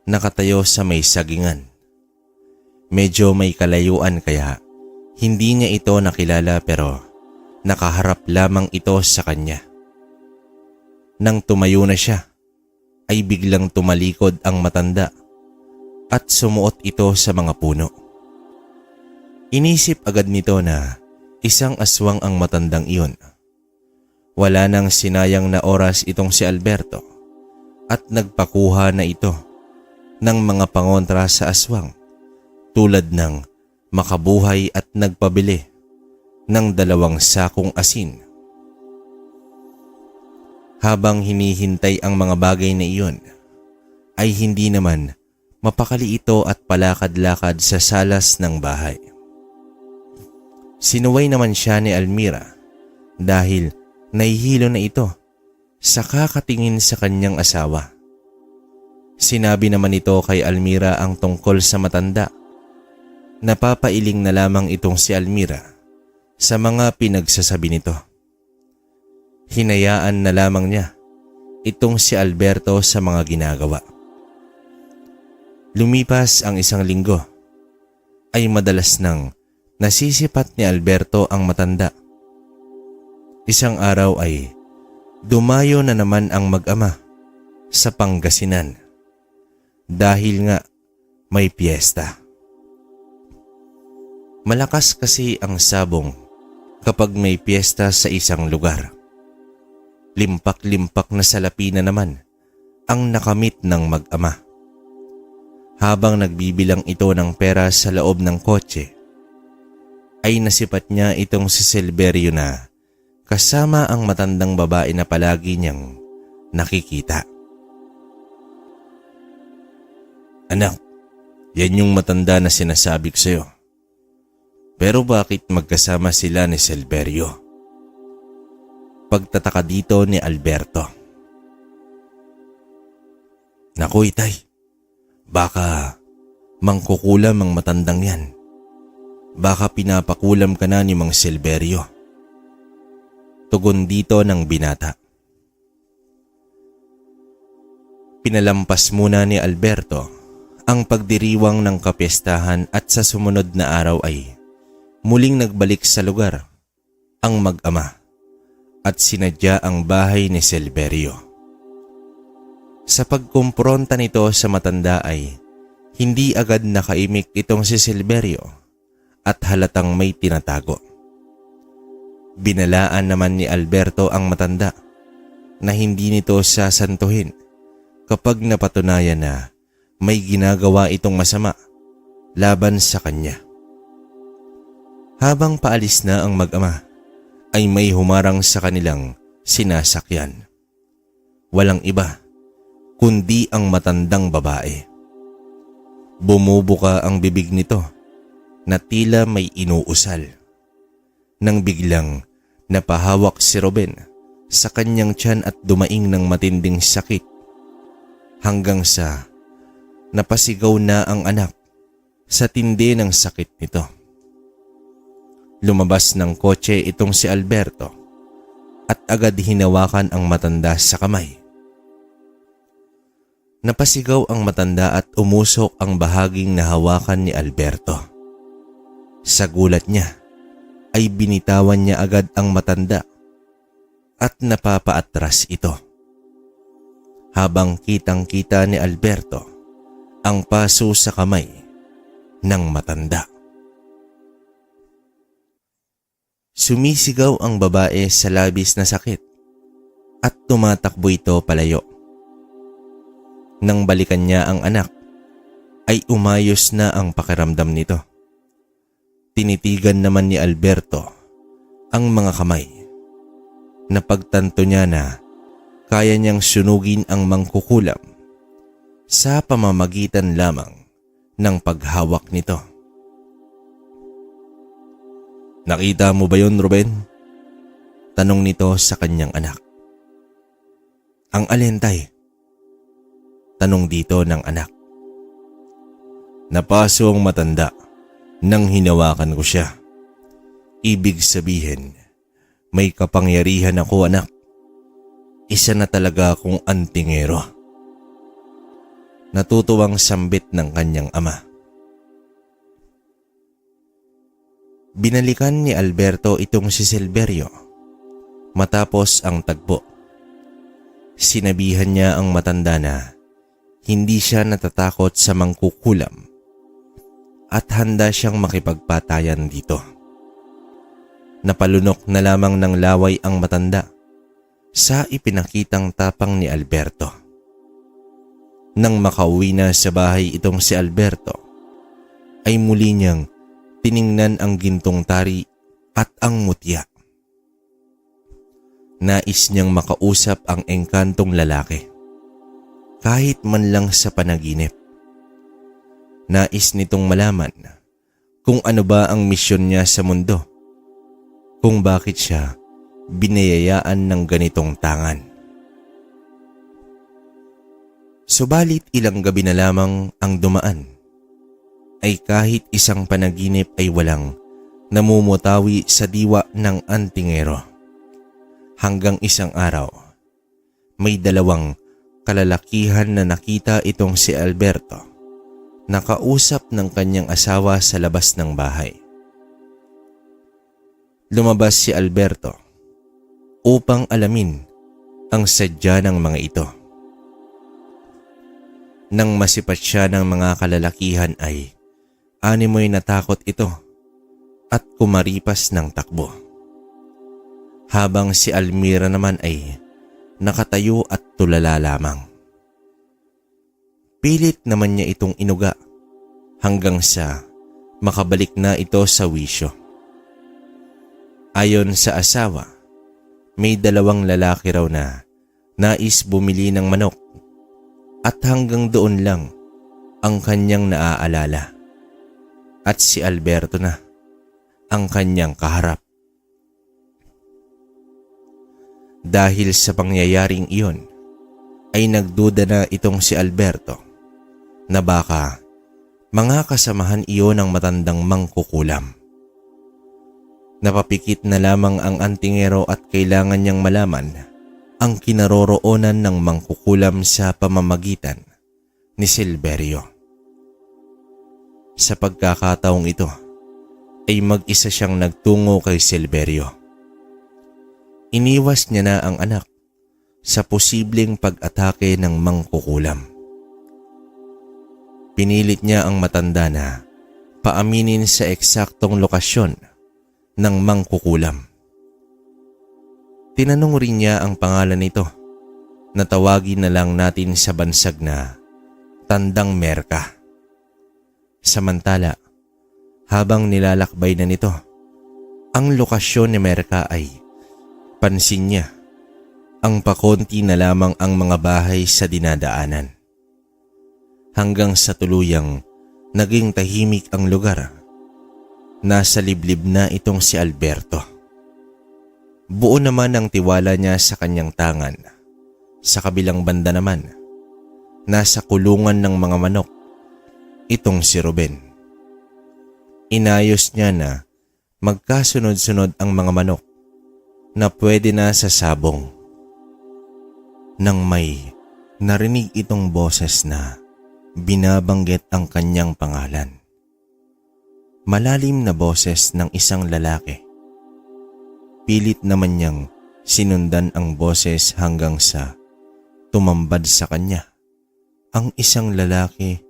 nakatayo sa may sagingan. Medyo may kalayuan kaya hindi niya ito nakilala pero nakaharap lamang ito sa kanya. Nang tumayo na siya ay biglang tumalikod ang matanda at sumuot ito sa mga puno. Inisip agad nito na isang aswang ang matandang iyon. Wala nang sinayang na oras itong si Alberto at nagpakuha na ito ng mga pangontra sa aswang tulad ng makabuhay at nagpabili ng 2 sakong asin. Habang hinihintay ang mga bagay na iyon, ay hindi naman mapakali ito at palakad-lakad sa salas ng bahay. Sinuway naman siya ni Almira dahil nahihilo na ito sa kakatingin sa kanyang asawa. Sinabi naman ito kay Almira ang tungkol sa matanda. Napapailing na lamang itong si Almira sa mga pinagsasabi nito. Hinayaan na lamang niya itong si Alberto sa mga ginagawa. Lumipas ang 1 linggo ay madalas nang nasisipat ni Alberto ang matanda. Isang araw ay dumayo na naman ang mag-ama sa Pangasinan dahil nga may piyesta. Malakas kasi ang sabong kapag may piyesta sa isang lugar. Limpak-limpak na salapi na naman ang nakamit ng mag-ama. Habang nagbibilang ito ng pera sa loob ng kotse, ay nasipat niya itong si Silverio na kasama ang matandang babae na palagi niyang nakikita. Anak, yan yung matanda na sinasabi ko sa'yo. Pero bakit magkasama sila ni Silverio? Pagtataka dito ni Alberto. Naku, itay. Baka mangkukulam ang matandang yan. Baka pinapakulam ka na ni Mang Silverio. Tugon dito ng binata. Pinalampas muna ni Alberto ang pagdiriwang ng kapistahan at sa sumunod na araw ay muling nagbalik sa lugar ang mag-ama at sinadya ang bahay ni Silverio. Sa pagkumpronta nito sa matanda ay hindi agad nakaimik itong si Silverio at halatang may tinatago. Binalaan naman ni Alberto ang matanda na hindi nito sasantuhin kapag napatunayan na may ginagawa itong masama laban sa kanya. Habang paalis na ang mag-ama ay may humarang sa kanilang sinasakyan. Walang iba kundi ang matandang babae. Bumubuka ang bibig nito na tila may inuusal. Nang biglang napahawak si Ruben sa kanyang tiyan at dumaing ng matinding sakit hanggang sa napasigaw na ang anak sa tindi ng sakit nito. Lumabas ng kotse itong si Alberto at agad hinawakan ang matanda sa kamay. Napasigaw ang matanda at umusok ang bahaging nahawakan ni Alberto. Sa gulat niya ay binitawan niya agad ang matanda at napapaatras ito. Habang kitang-kita ni Alberto ang paso sa kamay ng matanda. Sumisigaw ang babae sa labis na sakit at tumatakbo ito palayo. Nang balikan niya ang anak ay umayos na ang pakiramdam nito. Tinitigan naman ni Alberto ang mga kamay. Napagtanto niya na kaya niyang sunugin ang mangkukulam sa pamamagitan lamang ng paghawak nito. "Nakita mo ba yun, Ruben?" tanong nito sa kanyang anak. "Ang alin, tay?" tanong dito ng anak. "Napaso ang matanda nang hinawakan ko siya. Ibig sabihin, may kapangyarihan ako, anak. Isa na talaga akong antingero." Natutuwang sambit ng kanyang ama. Binalikan ni Alberto itong si Silverio matapos ang tagpo. Sinabihan niya ang matanda na hindi siya natatakot sa mangkukulam at handa siyang makipagpatayan dito. Napalunok na lamang ng laway ang matanda sa ipinakitang tapang ni Alberto. Nang makauwi na sa bahay itong si Alberto, ay muli niyang tiningnan ang gintong tari at ang mutya. Nais niyang makausap ang engkantong lalaki, kahit man lang sa panaginip. Nais nitong malaman kung ano ba ang misyon niya sa mundo, kung bakit siya binayayaan ng ganitong tangan. Subalit ilang gabi na lamang ang dumaan, ay kahit isang panaginip ay walang namumutawi sa diwa ng antingero. Hanggang isang araw, may dalawang kalalakihan na nakita itong si Alberto, nakausap ng kanyang asawa sa labas ng bahay. Lumabas si Alberto upang alamin ang sadya ng mga ito. Nang masipat siya ng mga kalalakihan ay animoy natakot ito at kumaripas ng takbo. Habang si Almira naman ay nakatayo at tulala lamang. Pilit naman niya itong inuga hanggang sa makabalik na ito sa wisyo. Ayon sa asawa, may dalawang lalaki raw na nais bumili ng manok at hanggang doon lang ang kanyang naaalala. At si Alberto na ang kanyang kaharap. Dahil sa pangyayaring iyon, ay nagduda na itong si Alberto na baka mga kasamahan iyon ng matandang mangkukulam. Napapikit na lamang ang antingero at kailangan niyang malaman ang kinaroroonan ng mangkukulam sa pamamagitan ni Silverio. Sa pagkakataong ito ay mag-isa siyang nagtungo kay Silverio. Iniwas niya na ang anak sa posibleng pag-atake ng mangkukulam. Pinilit niya ang matanda na paaminin sa eksaktong lokasyon ng mangkukulam. Tinanong rin niya ang pangalan nito na tawagin na lang natin sa bansag na Tandang Merka. Samantala, habang nilalakbay na nito ang lokasyon ni Merka ay pansin niya ang pakonti na lamang ang mga bahay sa dinadaanan. Hanggang sa tuluyang naging tahimik ang lugar. Nasa liblib na itong si Alberto. Buo naman ang tiwala niya sa kanyang tangan. Sa kabilang banda naman, nasa kulungan ng mga manok itong si Ruben. Inayos niya na magkasunod-sunod ang mga manok na pwede na sa sabong. Nang may narinig itong boses na binabanggit ang kanyang pangalan. Malalim na boses ng isang lalaki. Pilit naman niyang sinundan ang boses hanggang sa tumambad sa kanya ang isang lalaki,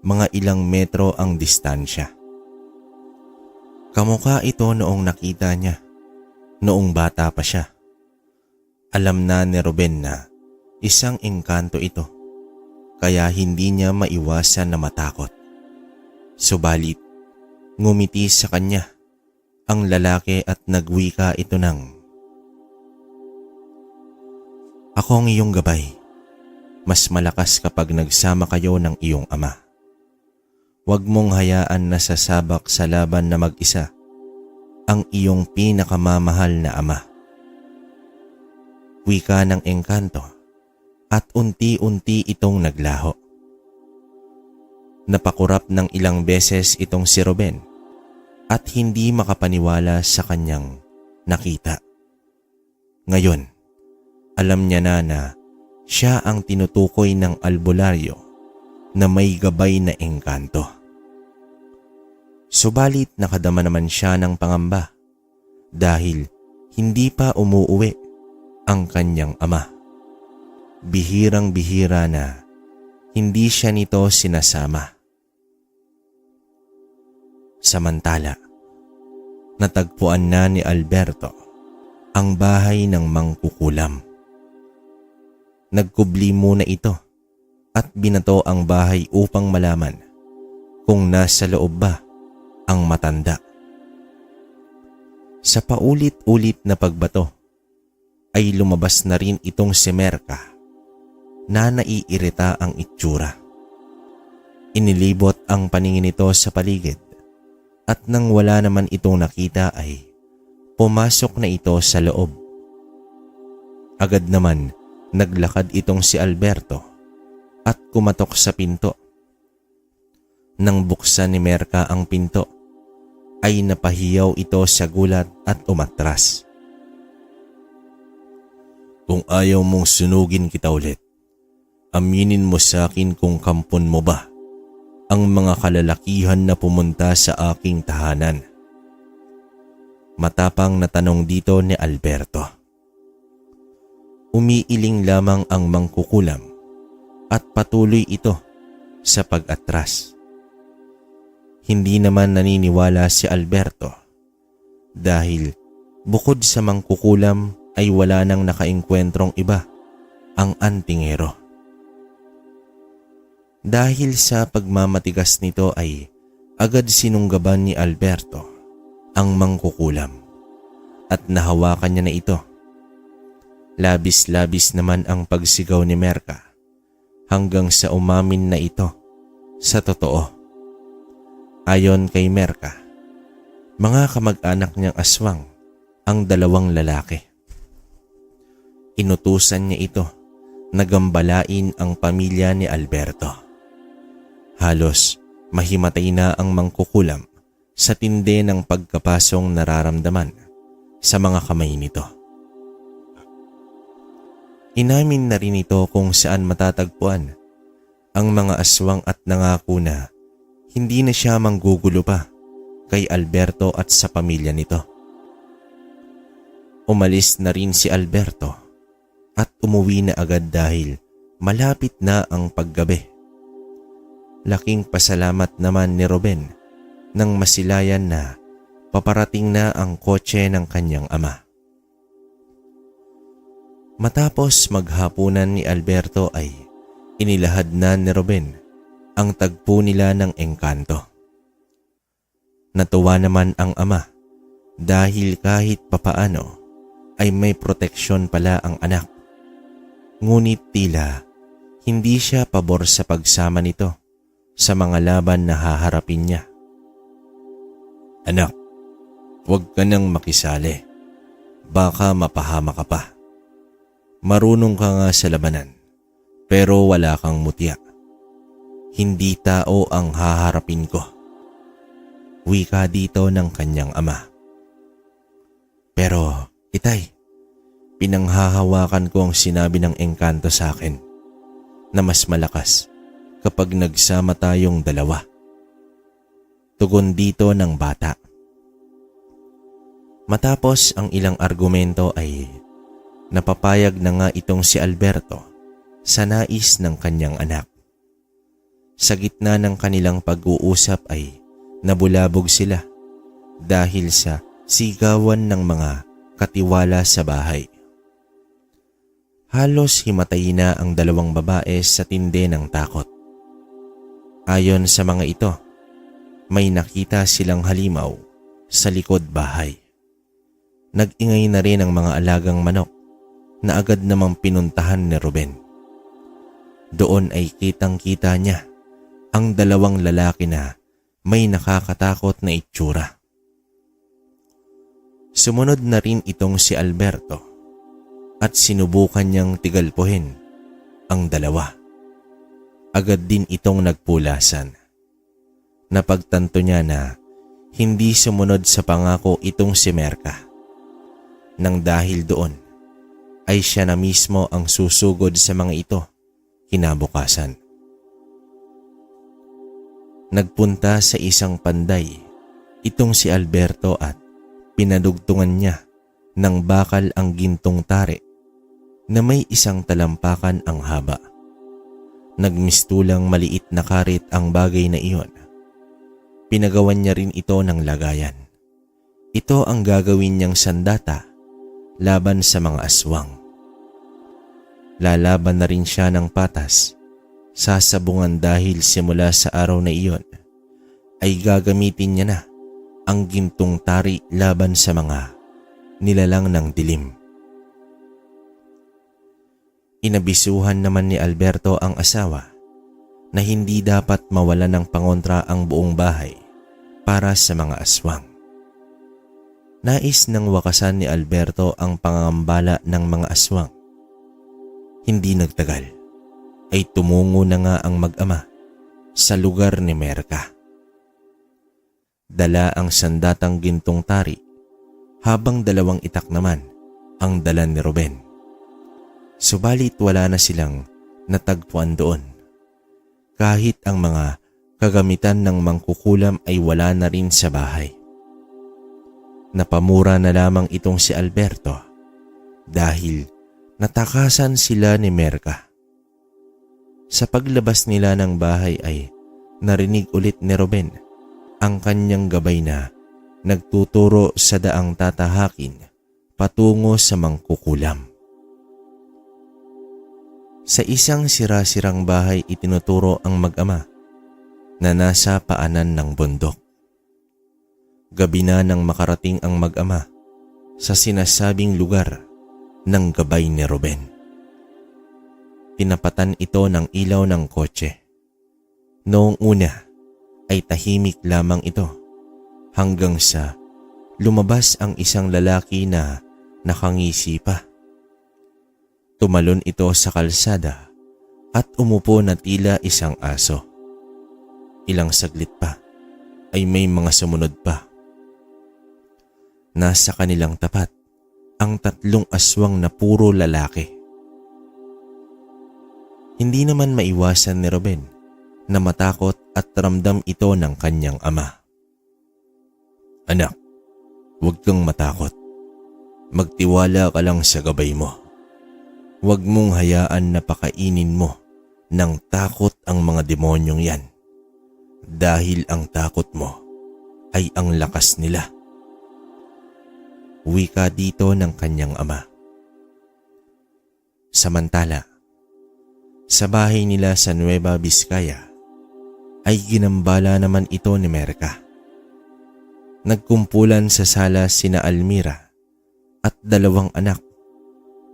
mga ilang metro ang distansya. Kamukha ito noong nakita niya, noong bata pa siya. Alam na ni Ruben na isang engkanto ito, kaya hindi niya maiwasan na matakot. Subalit, ngumiti sa kanya ang lalaki at nagwika ito ng, "Ako ang iyong gabay. Mas malakas kapag nagsama kayo ng iyong ama. Huwag mong hayaan na sasabak sa laban na mag-isa ang iyong pinakamamahal na ama." Wika ng engkanto at unti-unti itong naglaho. Napakurap ng ilang beses itong si Ruben at hindi makapaniwala sa kanyang nakita. Ngayon, alam niya na siya ang tinutukoy ng albularyo na may gabay na engkanto. Subalit nakadama naman siya ng pangamba dahil hindi pa umuuwi ang kanyang ama. Bihirang-bihira na hindi siya nito sinasama. Samantala, natagpuan na ni Alberto ang bahay ng mangkukulam. Nagkubli muna ito at binato ang bahay upang malaman kung nasa loob ba ang matanda. Sa paulit-ulit na pagbato ay lumabas na rin itong si Merka na naiirita ang itsura. Inilibot ang paningin nito sa paligid at nang wala naman itong nakita ay pumasok na ito sa loob. Agad naman naglakad itong si Alberto at kumatok sa pinto. Nang buksan ni Merka ang pinto ay napahiyaw ito sa gulat at umatras. "Kung ayaw mong sunugin kita ulit, aminin mo sa akin kung kampon mo ba ang mga kalalakihan na pumunta sa aking tahanan?" Matapang na tanong dito ni Alberto. Umiiling lamang ang mangkukulam at patuloy ito sa pag-atras. Hindi naman naniniwala si Alberto dahil bukod sa mangkukulam ay wala nang nakaengkwentrong iba ang antingero. Dahil sa pagmamatigas nito ay agad sinunggaban ni Alberto ang mangkukulam at nahawakan niya na ito. Labis-labis naman ang pagsigaw ni Merka hanggang sa umamin na ito sa totoo. Ayon kay Merka, mga kamag-anak niyang aswang ang dalawang lalaki. Inutusan niya ito na gambalain ang pamilya ni Alberto. Halos mahimatay na ang mangkukulam sa tindi ng pagkapasong nararamdaman sa mga kamay nito. Inamin na rin ito kung saan matatagpuan ang mga aswang at nangako na hindi na siya manggugulo pa kay Alberto at sa pamilya nito. Umalis na rin si Alberto at umuwi na agad dahil malapit na ang paggabi. Laking pasalamat naman ni Ruben nang masilayan na paparating na ang kotse ng kanyang ama. Matapos maghapunan ni Alberto ay inilahad na ni Ruben ang tagpo nila ng engkanto. Natuwa naman ang ama dahil kahit papaano ay may proteksyon pala ang anak. Ngunit tila hindi siya pabor sa pagsama nito sa mga laban na haharapin niya. Anak, huwag ka nang makisali. Baka mapahama ka pa. Marunong ka nga sa labanan pero wala kang mutya. Hindi tao ang haharapin ko. Wika dito ng kanyang ama. Pero, itay, pinanghahawakan ko ang sinabi ng engkanto sa akin na mas malakas kapag nagsama tayong dalawa. Tugon dito ng bata. Matapos ang ilang argumento ay napapayag na nga itong si Alberto sa nais ng kanyang anak. Sa gitna ng kanilang pag-uusap ay nabulabog sila dahil sa sigawan ng mga katiwala sa bahay. Halos himatay na ang dalawang babae sa tindi ng takot. Ayon sa mga ito, may nakita silang halimaw sa likod bahay. Nag-ingay na rin ang mga alagang manok na agad namang pinuntahan ni Ruben. Doon ay kitang-kita niya ang dalawang lalaki na may nakakatakot na itsura. Sumunod na rin itong si Alberto at sinubukan niyang tigalpuhin ang dalawa. Agad din itong nagpulasan. Napagtanto niya na hindi sumunod sa pangako itong si Merka. Nang dahil doon ay siya na mismo ang susugod sa mga ito kinabukasan. Nagpunta sa isang panday itong si Alberto at pinadugtungan niya ng bakal ang gintong tare na may isang talampakan ang haba. Nagmistulang maliit na karit ang bagay na iyon. Pinagawan niya rin ito ng lagayan. Ito ang gagawin niyang sandata laban sa mga aswang. Lalaban na rin siya ng patas, sasabungan dahil simula sa araw na iyon ay gagamitin niya na ang gintong tari laban sa mga nilalang ng dilim. Inabisuhan naman ni Alberto ang asawa na hindi dapat mawala ng pangontra ang buong bahay para sa mga aswang. Nais nang wakasan ni Alberto ang pangangambala ng mga aswang. Hindi nagtagal ay tumungo na nga ang mag-ama sa lugar ni Merka. Dala ang sandatang gintong tari habang dalawang itak naman ang dala ni Ruben. Subalit wala na silang natagpuan doon. Kahit ang mga kagamitan ng mangkukulam ay wala na rin sa bahay. Napamura na lamang itong si Alberto dahil natakasan sila ni Merka. Sa paglabas nila ng bahay ay narinig ulit ni Ruben ang kanyang gabay na nagtuturo sa daang tatahakin patungo sa mangkukulam. Sa isang sira-sirang bahay itinuturo ang mag-ama na nasa paanan ng bundok. Gabi na nang makarating ang mag-ama sa sinasabing lugar ng gabay ni Ruben. Tinapatan ito ng ilaw ng kotse. Noong una ay tahimik lamang ito hanggang sa lumabas ang isang lalaki na nakangisi pa. Tumalon ito sa kalsada at umupo na tila isang aso. Ilang saglit pa ay may mga sumunod pa. Nasa kanilang tapat ang tatlong aswang na puro lalaki. Hindi naman maiwasan ni Ruben na matakot at ramdam ito ng kanyang ama. "Anak, huwag kang matakot. Magtiwala ka lang sa gabay mo. Huwag mong hayaan na pakainin mo ng takot ang mga demonyong yan. Dahil ang takot mo ay ang lakas nila." Wika dito ng kanyang ama. Samantala, sa bahay nila sa Nueva Vizcaya ay ginambala naman ito ni Merca. Nagkumpulan sa sala sina Almira at 2 anak,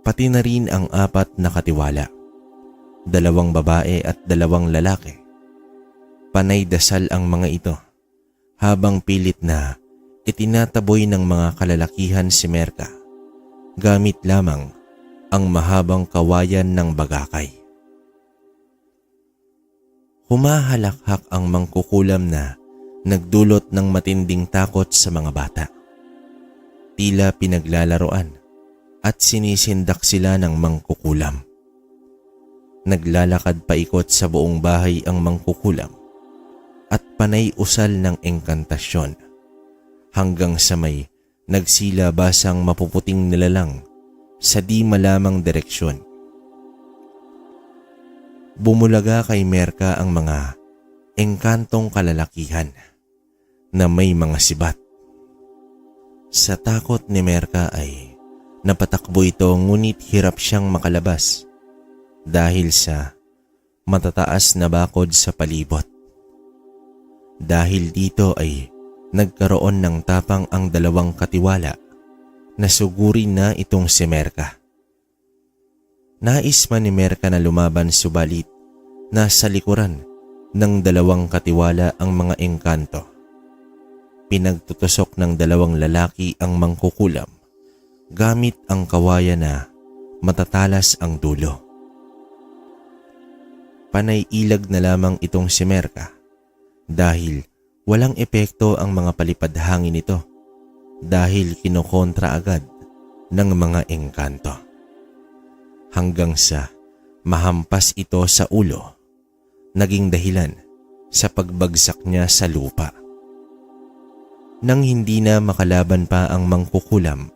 pati na rin ang 4 na katiwala, 2 babae at 2 lalaki. Panay dasal ang mga ito habang pilit na itinataboy ng mga kalalakihan si Merca gamit lamang ang mahabang kawayan ng bagakay. Humahalakhak ang mangkukulam na nagdulot ng matinding takot sa mga bata. Tila pinaglalaroan at sinisindak sila ng mangkukulam. Naglalakad paikot sa buong bahay ang mangkukulam at panay usal ng engkantasyon hanggang sa may nagsilabasang mapuputing nilalang sa di malamang direksyon. Bumulaga kay Merca ang mga engkantong kalalakihan na may mga sibat. Sa takot ni Merca ay napatakbo ito ngunit hirap siyang makalabas dahil sa matataas na bakod sa palibot. Dahil dito ay nagkaroon ng tapang ang 2 katiwala na sugurin na itong si Merca. Nais man ni Merca na lumaban subalit nasa likuran ng 2 katiwala ang mga engkanto. Pinagtutusok ng 2 lalaki ang mangkukulam gamit ang kawayan na matatalas ang dulo. Panay ilag na lamang itong si Merca dahil walang epekto ang mga palipad hangin nito dahil kinokontra agad ng mga engkanto. Hanggang sa mahampas ito sa ulo, naging dahilan sa pagbagsak niya sa lupa. Nang hindi na makalaban pa ang mangkukulam,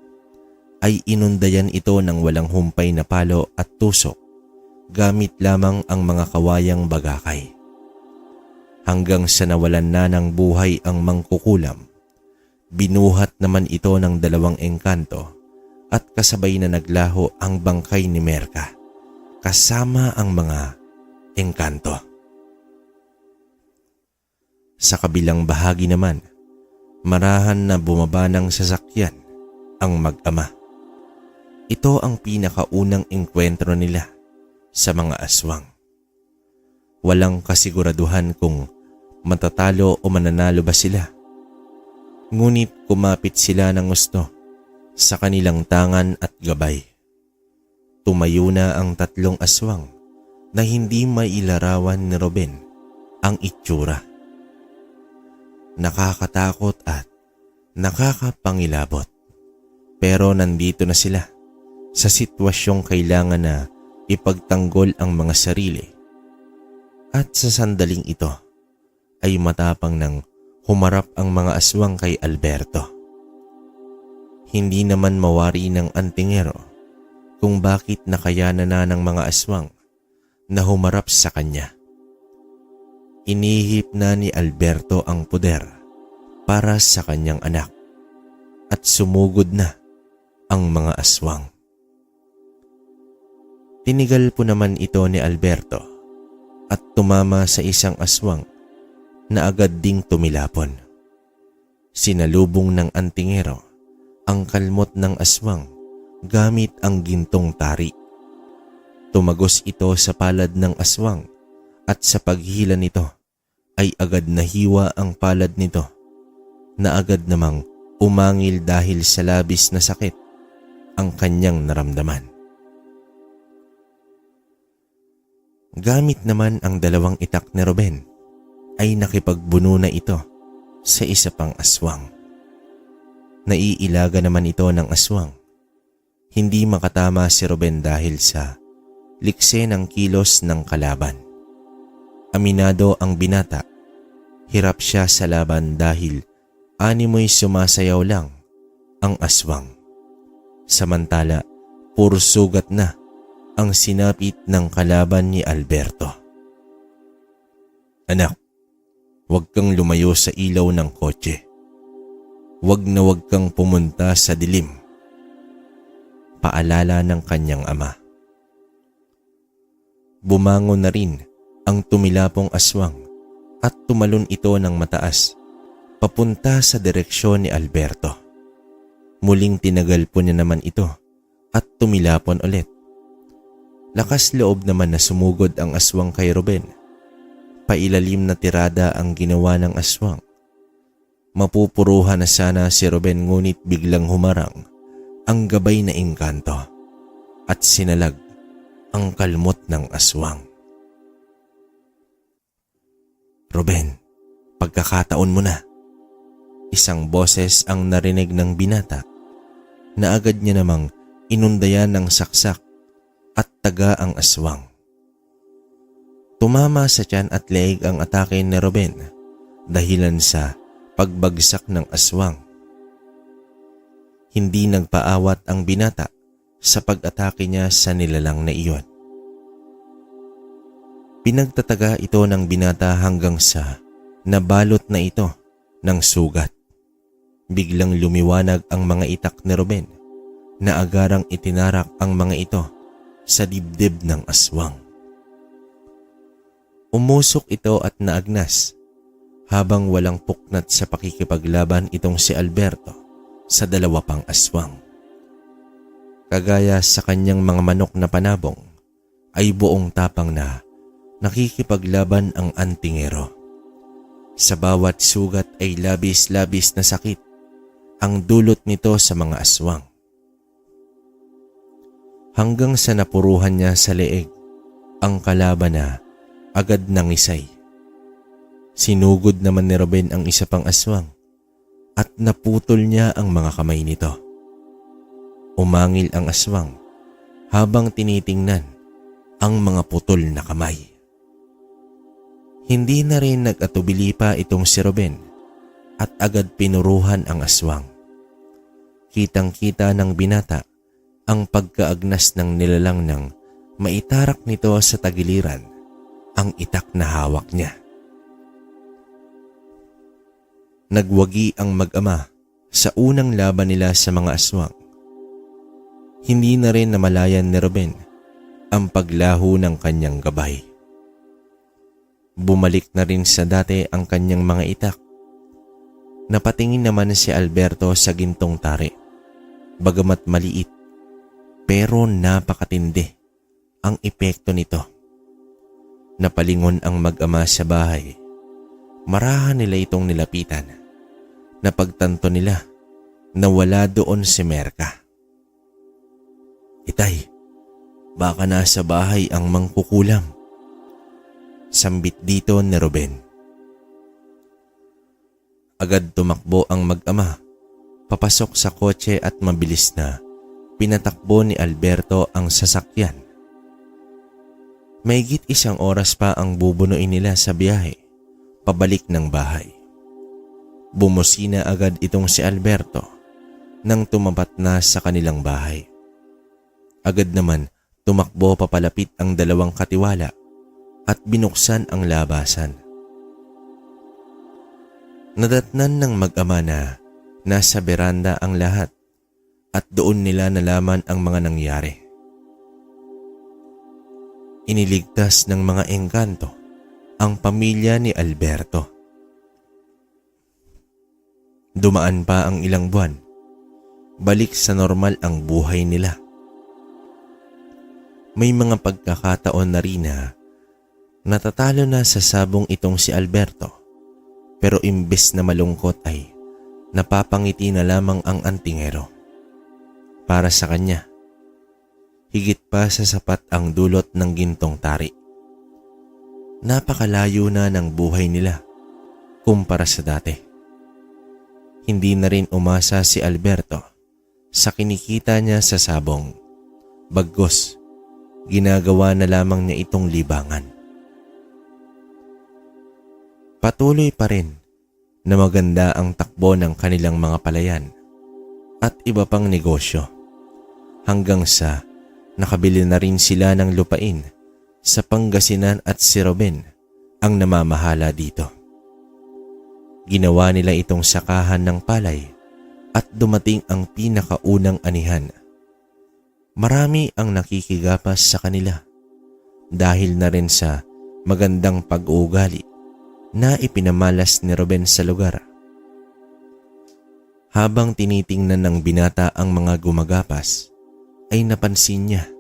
ay inundayan ito ng walang humpay na palo at tusok gamit lamang ang mga kawayang bagakay. Hanggang sa nawalan na ng buhay ang mangkukulam, binuhat naman ito ng 2 engkanto at kasabay na naglaho ang bangkay ni Merca kasama ang mga engkanto. Sa kabilang bahagi naman, marahan na bumaba ng sasakyan ang mag-ama. Ito ang pinakaunang engkwentro nila sa mga aswang. Walang kasiguraduhan kung matatalo o mananalo ba sila. Ngunit kumapit sila ng gusto sa kanilang tangan at gabay. Tumayo na ang 3 aswang na hindi mailarawan ni Ruben ang itsura. Nakakatakot at nakakapangilabot. Pero nandito na sila sa sitwasyong kailangan na ipagtanggol ang mga sarili. At sa sandaling ito ay matapang nang humarap ang mga aswang kay Alberto. Hindi naman mawari ng antingero kung bakit nakayanan na ng mga aswang na humarap sa kanya. Inihip na ni Alberto ang puder para sa kanyang anak at sumugod na ang mga aswang. Tinigal po naman ito ni Alberto at tumama sa isang aswang na agad ding tumilapon. Sinalubong ng antingero ang kalmot ng aswang gamit ang gintong tari. Tumagos ito sa palad ng aswang at sa paghila nito ay agad nahiwa ang palad nito na agad namang umangil dahil sa labis na sakit ang kanyang naramdaman. Gamit naman ang 2 itak ni Ruben ay nakipagbuno na ito sa isa pang aswang. Naiilaga naman ito ng aswang. Hindi makatama si Ruben dahil sa likse ng kilos ng kalaban. Aminado ang binata, hirap siya sa laban dahil animoy sumasayaw lang ang aswang. Samantala, puro sugat na ang sinapit ng kalaban ni Alberto. Anak, huwag kang lumayo sa ilaw ng kotse. Huwag na huwag kang pumunta sa dilim. Paalala ng kanyang ama. Bumangon na rin ang tumilapong aswang at tumalon ito ng mataas papunta sa direksyon ni Alberto. Muling tinagal po niya naman ito at tumilapon ulit. Lakas loob naman na sumugod ang aswang kay Ruben. Pailalim na tirada ang ginawa ng aswang. Mapupuruhan na sana si Ruben ngunit biglang humarang ang gabay na engkanto at sinalag ang kalmot ng aswang. Ruben, pagkakataon mo na. Isang boses ang narinig ng binata na agad niya namang inundayan ng saksak at taga ang aswang. Tumama sa tiyan at leeg ang atake ni Ruben dahilan sa pagbagsak ng aswang. Hindi nagpaawat ang binata sa pag-atake niya sa nilalang na iyon. Pinagtataga ito ng binata hanggang sa nabalot na ito ng sugat. Biglang lumiwanag ang mga itak ni Ruben na agarang itinarak ang mga ito sa dibdib ng aswang. Umusok ito at naagnas habang walang puknat sa pakikipaglaban itong si Alberto sa dalawa pang aswang. Kagaya sa kanyang mga manok na panabong ay buong tapang na nakikipaglaban ang antingero. Sa bawat sugat ay labis-labis na sakit ang dulot nito sa mga aswang. Hanggang sa napuruhan niya sa leeg ang kalaban na agad nangisay. Sinugod naman ni Ruben ang isa pang aswang at naputol niya ang mga kamay nito. Umangil ang aswang habang tinitingnan ang mga putol na kamay. Hindi na rin nag-atubili pa itong si Ruben at agad pinuruhan ang aswang. Kitang-kita ng binata ang pagkaagnas ng nilalang nang maitarak nito sa tagiliran ang itak na hawak niya. Nagwagi ang mag-ama sa unang laban nila sa mga aswang. Hindi na rin namalayan ni Ruben ang paglaho ng kanyang gabay. Bumalik na rin sa dati ang kanyang mga itak. Napatingin naman si Alberto sa gintong tari. Bagamat maliit, pero napakatindi ang epekto nito. Napalingon ang mag-ama sa bahay. Marahan nila itong nilapitan. Napagtanto nila na wala doon si Merka. Itay, baka nasa bahay ang mangkukulam. Sambit dito ni Ruben. Agad tumakbo ang mag-ama, papasok sa kotse at mabilis na pinatakbo ni Alberto ang sasakyan. Mahigit isang oras pa ang bubunuin nila sa biyahe, pabalik ng bahay. Bumusina agad itong si Alberto nang tumapat na sa kanilang bahay. Agad naman tumakbo papalapit ang dalawang katiwala at binuksan ang labasan. Nadatnan ng mag-ama na nasa beranda ang lahat at doon nila nalaman ang mga nangyari. Iniligtas ng mga engkanto ang pamilya ni Alberto. Dumaan pa ang ilang buwan. Balik sa normal ang buhay nila. May mga pagkakataon na rin na natatalo na sa sabong itong si Alberto, pero imbes na malungkot ay napapangiti na lamang ang antingero. Para sa kanya, higit pa sa sapat ang dulot ng gintong tari. Napakalayo na ng buhay nila kumpara sa dati. Hindi na rin umasa si Alberto sa kinikita niya sa sabong. Bagkus, ginagawa na lamang niya itong libangan. Patuloy pa rin na maganda ang takbo ng kanilang mga palayan at iba pang negosyo hanggang sa nakabili na rin sila ng lupain sa Pangasinan at si Ruben ang namamahala dito. Ginawa nila itong sakahan ng palay at dumating ang pinakaunang anihan. Marami ang nakikigapas sa kanila dahil na rin sa magandang pag-uugali na ipinamalas ni Ruben sa lugar. Habang tinitingnan ng binata ang mga gumagapas, ay napansin niya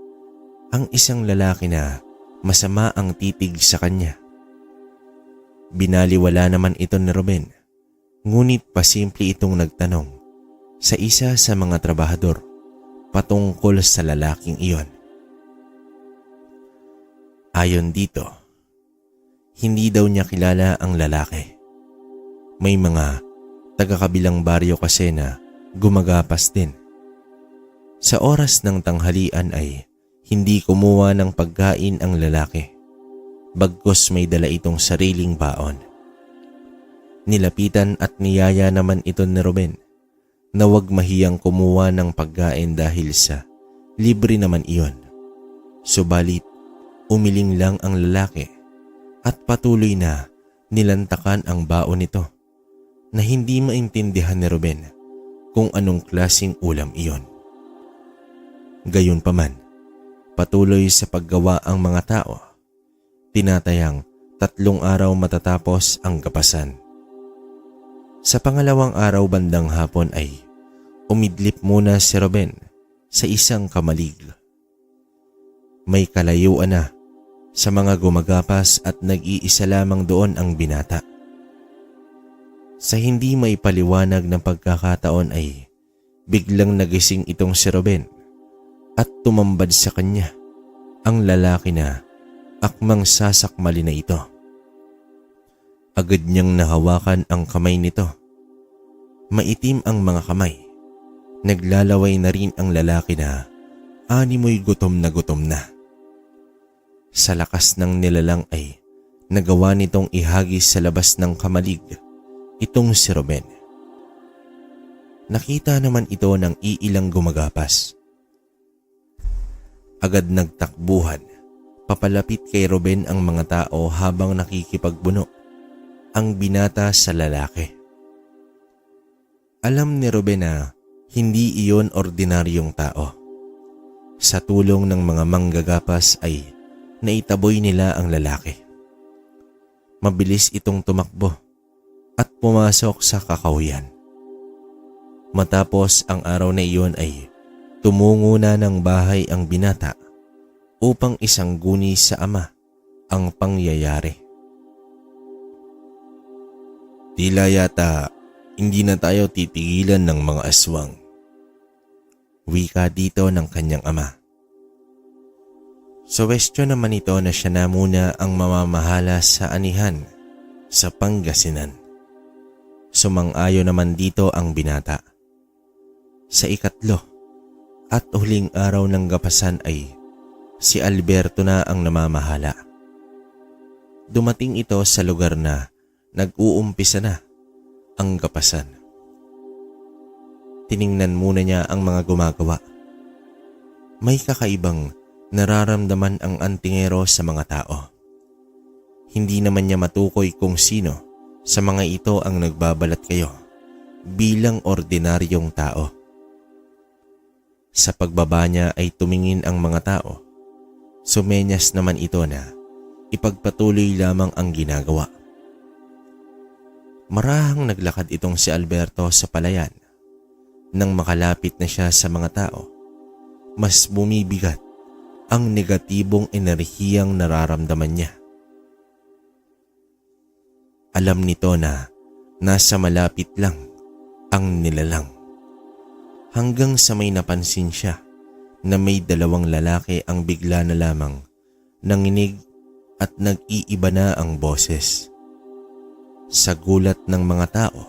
ang isang lalaki na masama ang titig sa kanya. Binaliwala naman ito ni Ruben, ngunit pasimple itong nagtanong sa isa sa mga trabahador patungkol sa lalaking iyon. Ayon dito, hindi daw niya kilala ang lalaki. May mga taga-kabilang baryo kasi na gumagapas din. Sa oras ng tanghalian ay hindi kumuha ng pagkain ang lalaki, bagkus may dala itong sariling baon. Nilapitan at niyaya naman ito ni Ruben na huwag mahiyang kumuha ng pagkain dahil sa libre naman iyon. Subalit, umiling lang ang lalaki at patuloy na nilantakan ang baon nito na hindi maintindihan ni Ruben kung anong klaseng ulam iyon. Gayunpaman, patuloy sa paggawa ang mga tao. Tinatayang 3 araw matatapos ang gapasan. Sa pangalawang araw bandang hapon ay umidlip muna si Ruben sa isang kamalig. May kalayuan na sa mga gumagapas at nag-iisa lamang doon ang binata. Sa hindi may paliwanag ng pagkakataon ay biglang nagising itong si Ruben at tumambad sa kanya ang lalaki na akmang sasakmali na ito. Agad niyang nahawakan ang kamay nito. Maitim ang mga kamay. Naglalaway na rin ang lalaki na animoy gutom na. Sa lakas ng nilalang ay nagawa nitong ihagis sa labas ng kamalig itong si Ruben. Nakita naman ito ng iilang gumagapas. Agad nagtakbuhan, papalapit kay Ruben ang mga tao habang nakikipagbuno ang binata sa lalaki. Alam ni Ruben na hindi iyon ordinaryong tao. Sa tulong ng mga manggagapas ay naitaboy nila ang lalaki. Mabilis itong tumakbo at pumasok sa kakahuyan. Matapos ang araw na iyon ay tumungo na ng bahay ang binata upang isangguni sa ama ang pangyayari. Tila yata hindi na tayo titigilan ng mga aswang. Wika dito ng kanyang ama. Suwestyon naman ito na siya na muna ang mamamahala sa anihan sa Pangasinan. Sumang-ayon naman dito ang binata. Sa ikatlo at huling araw ng gapasan ay si Alberto na ang namamahala. Dumating ito sa lugar na nag-uumpisa na ang gapasan. Tiningnan muna niya ang mga gumagawa. May kakaibang nararamdaman ang antingero sa mga tao. Hindi naman niya matukoy kung sino sa mga ito ang nagbabalat kayo bilang ordinaryong tao. Sa pagbaba niya ay tumingin ang mga tao. Sumenyas naman ito na ipagpatuloy lamang ang ginagawa. Marahang naglakad itong si Alberto sa palayan. Nang makalapit na siya sa mga tao, mas bumibigat ang negatibong enerhiyang nararamdaman niya. Alam nito na nasa malapit lang ang nilalang. Hanggang sa may napansin siya na may 2 lalaki ang bigla na lamang nanginig at nag-iiba na ang boses. Sa gulat ng mga tao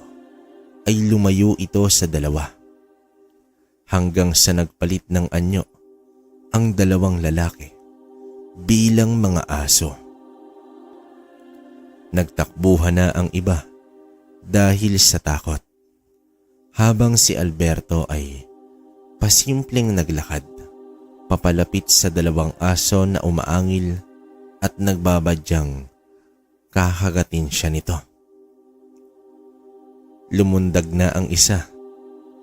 ay lumayo ito sa 2 hanggang sa nagpalit ng anyo ang 2 lalaki bilang mga aso. Nagtakbuhan na ang iba dahil sa takot, habang si Alberto ay pasimpleng naglakad papalapit sa dalawang aso na umaangil at nagbabadyang kakagatin siya nito. Lumundag na ang isa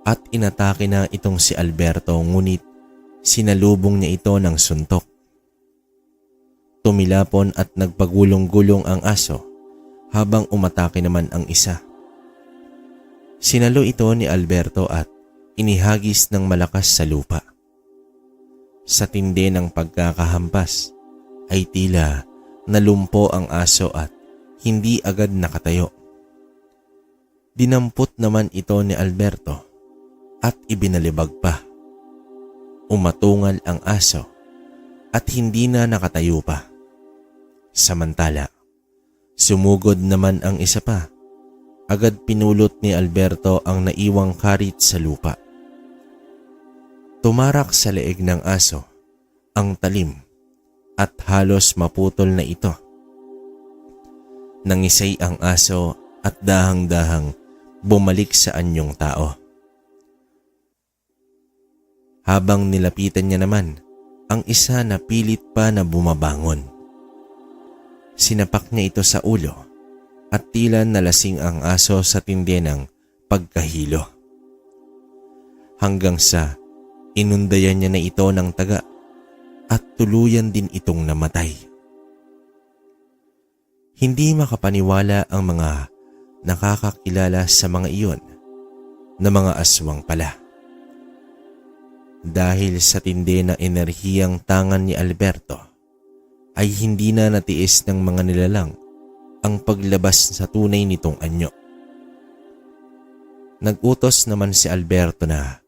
at inatake na itong si Alberto, ngunit sinalubong niya ito ng suntok. Tumilapon at nagpagulong-gulong ang aso habang umatake naman ang isa. Sinalo ito ni Alberto at inihagis ng malakas sa lupa. Sa tindi ng pagkakahampas ay tila nalumpo ang aso at hindi agad nakatayo. Dinampot naman ito ni Alberto at ibinalibag pa. Umatungal ang aso at hindi na nakatayo pa. Samantala, sumugod naman ang isa pa. Agad pinulot ni Alberto ang naiwang karit sa lupa. Tumarak sa leeg ng aso ang talim at halos maputol na ito. Nangisay ang aso at dahang-dahang bumalik sa anyong tao. Habang nilapitan niya naman ang isa na pilit pa na bumabangon. Sinapak niya ito sa ulo at tila nalasing ang aso sa tindi ng pagkahilo. Hanggang sa inundayan niya na ito ng taga at tuluyan din itong namatay. Hindi makapaniwala ang mga nakakakilala sa mga iyon na mga aswang pala. Dahil sa tindi na enerhiyang tangan ni Alberto ay hindi na natiis ng mga nilalang ang paglabas sa tunay nitong anyo. Nag-utos naman si Alberto na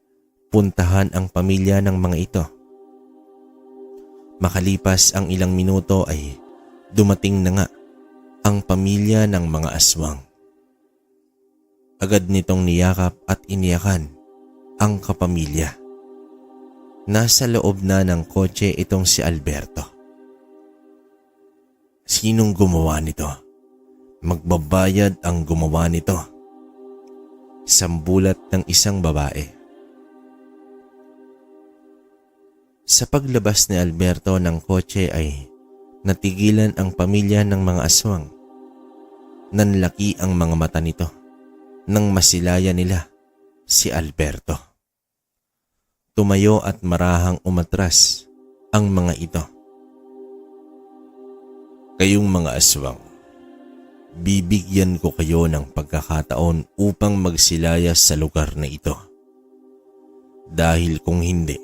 puntahan ang pamilya ng mga ito. Makalipas ang ilang minuto ay dumating na nga ang pamilya ng mga aswang. Agad nitong niyakap at iniyakan ang kapamilya. Nasa loob na ng kotse itong si Alberto. Sinong gumawa nito? Magbabayad ang gumawa nito. Sambulat ng isang babae. Sa paglabas ni Alberto ng kotse ay natigilan ang pamilya ng mga aswang. Nanlaki ang mga mata nito nang masilaya nila si Alberto. Tumayo at marahang umatras ang mga ito. Kayong mga aswang, bibigyan ko kayo ng pagkakataon upang magsilaya sa lugar na ito. Dahil kung hindi,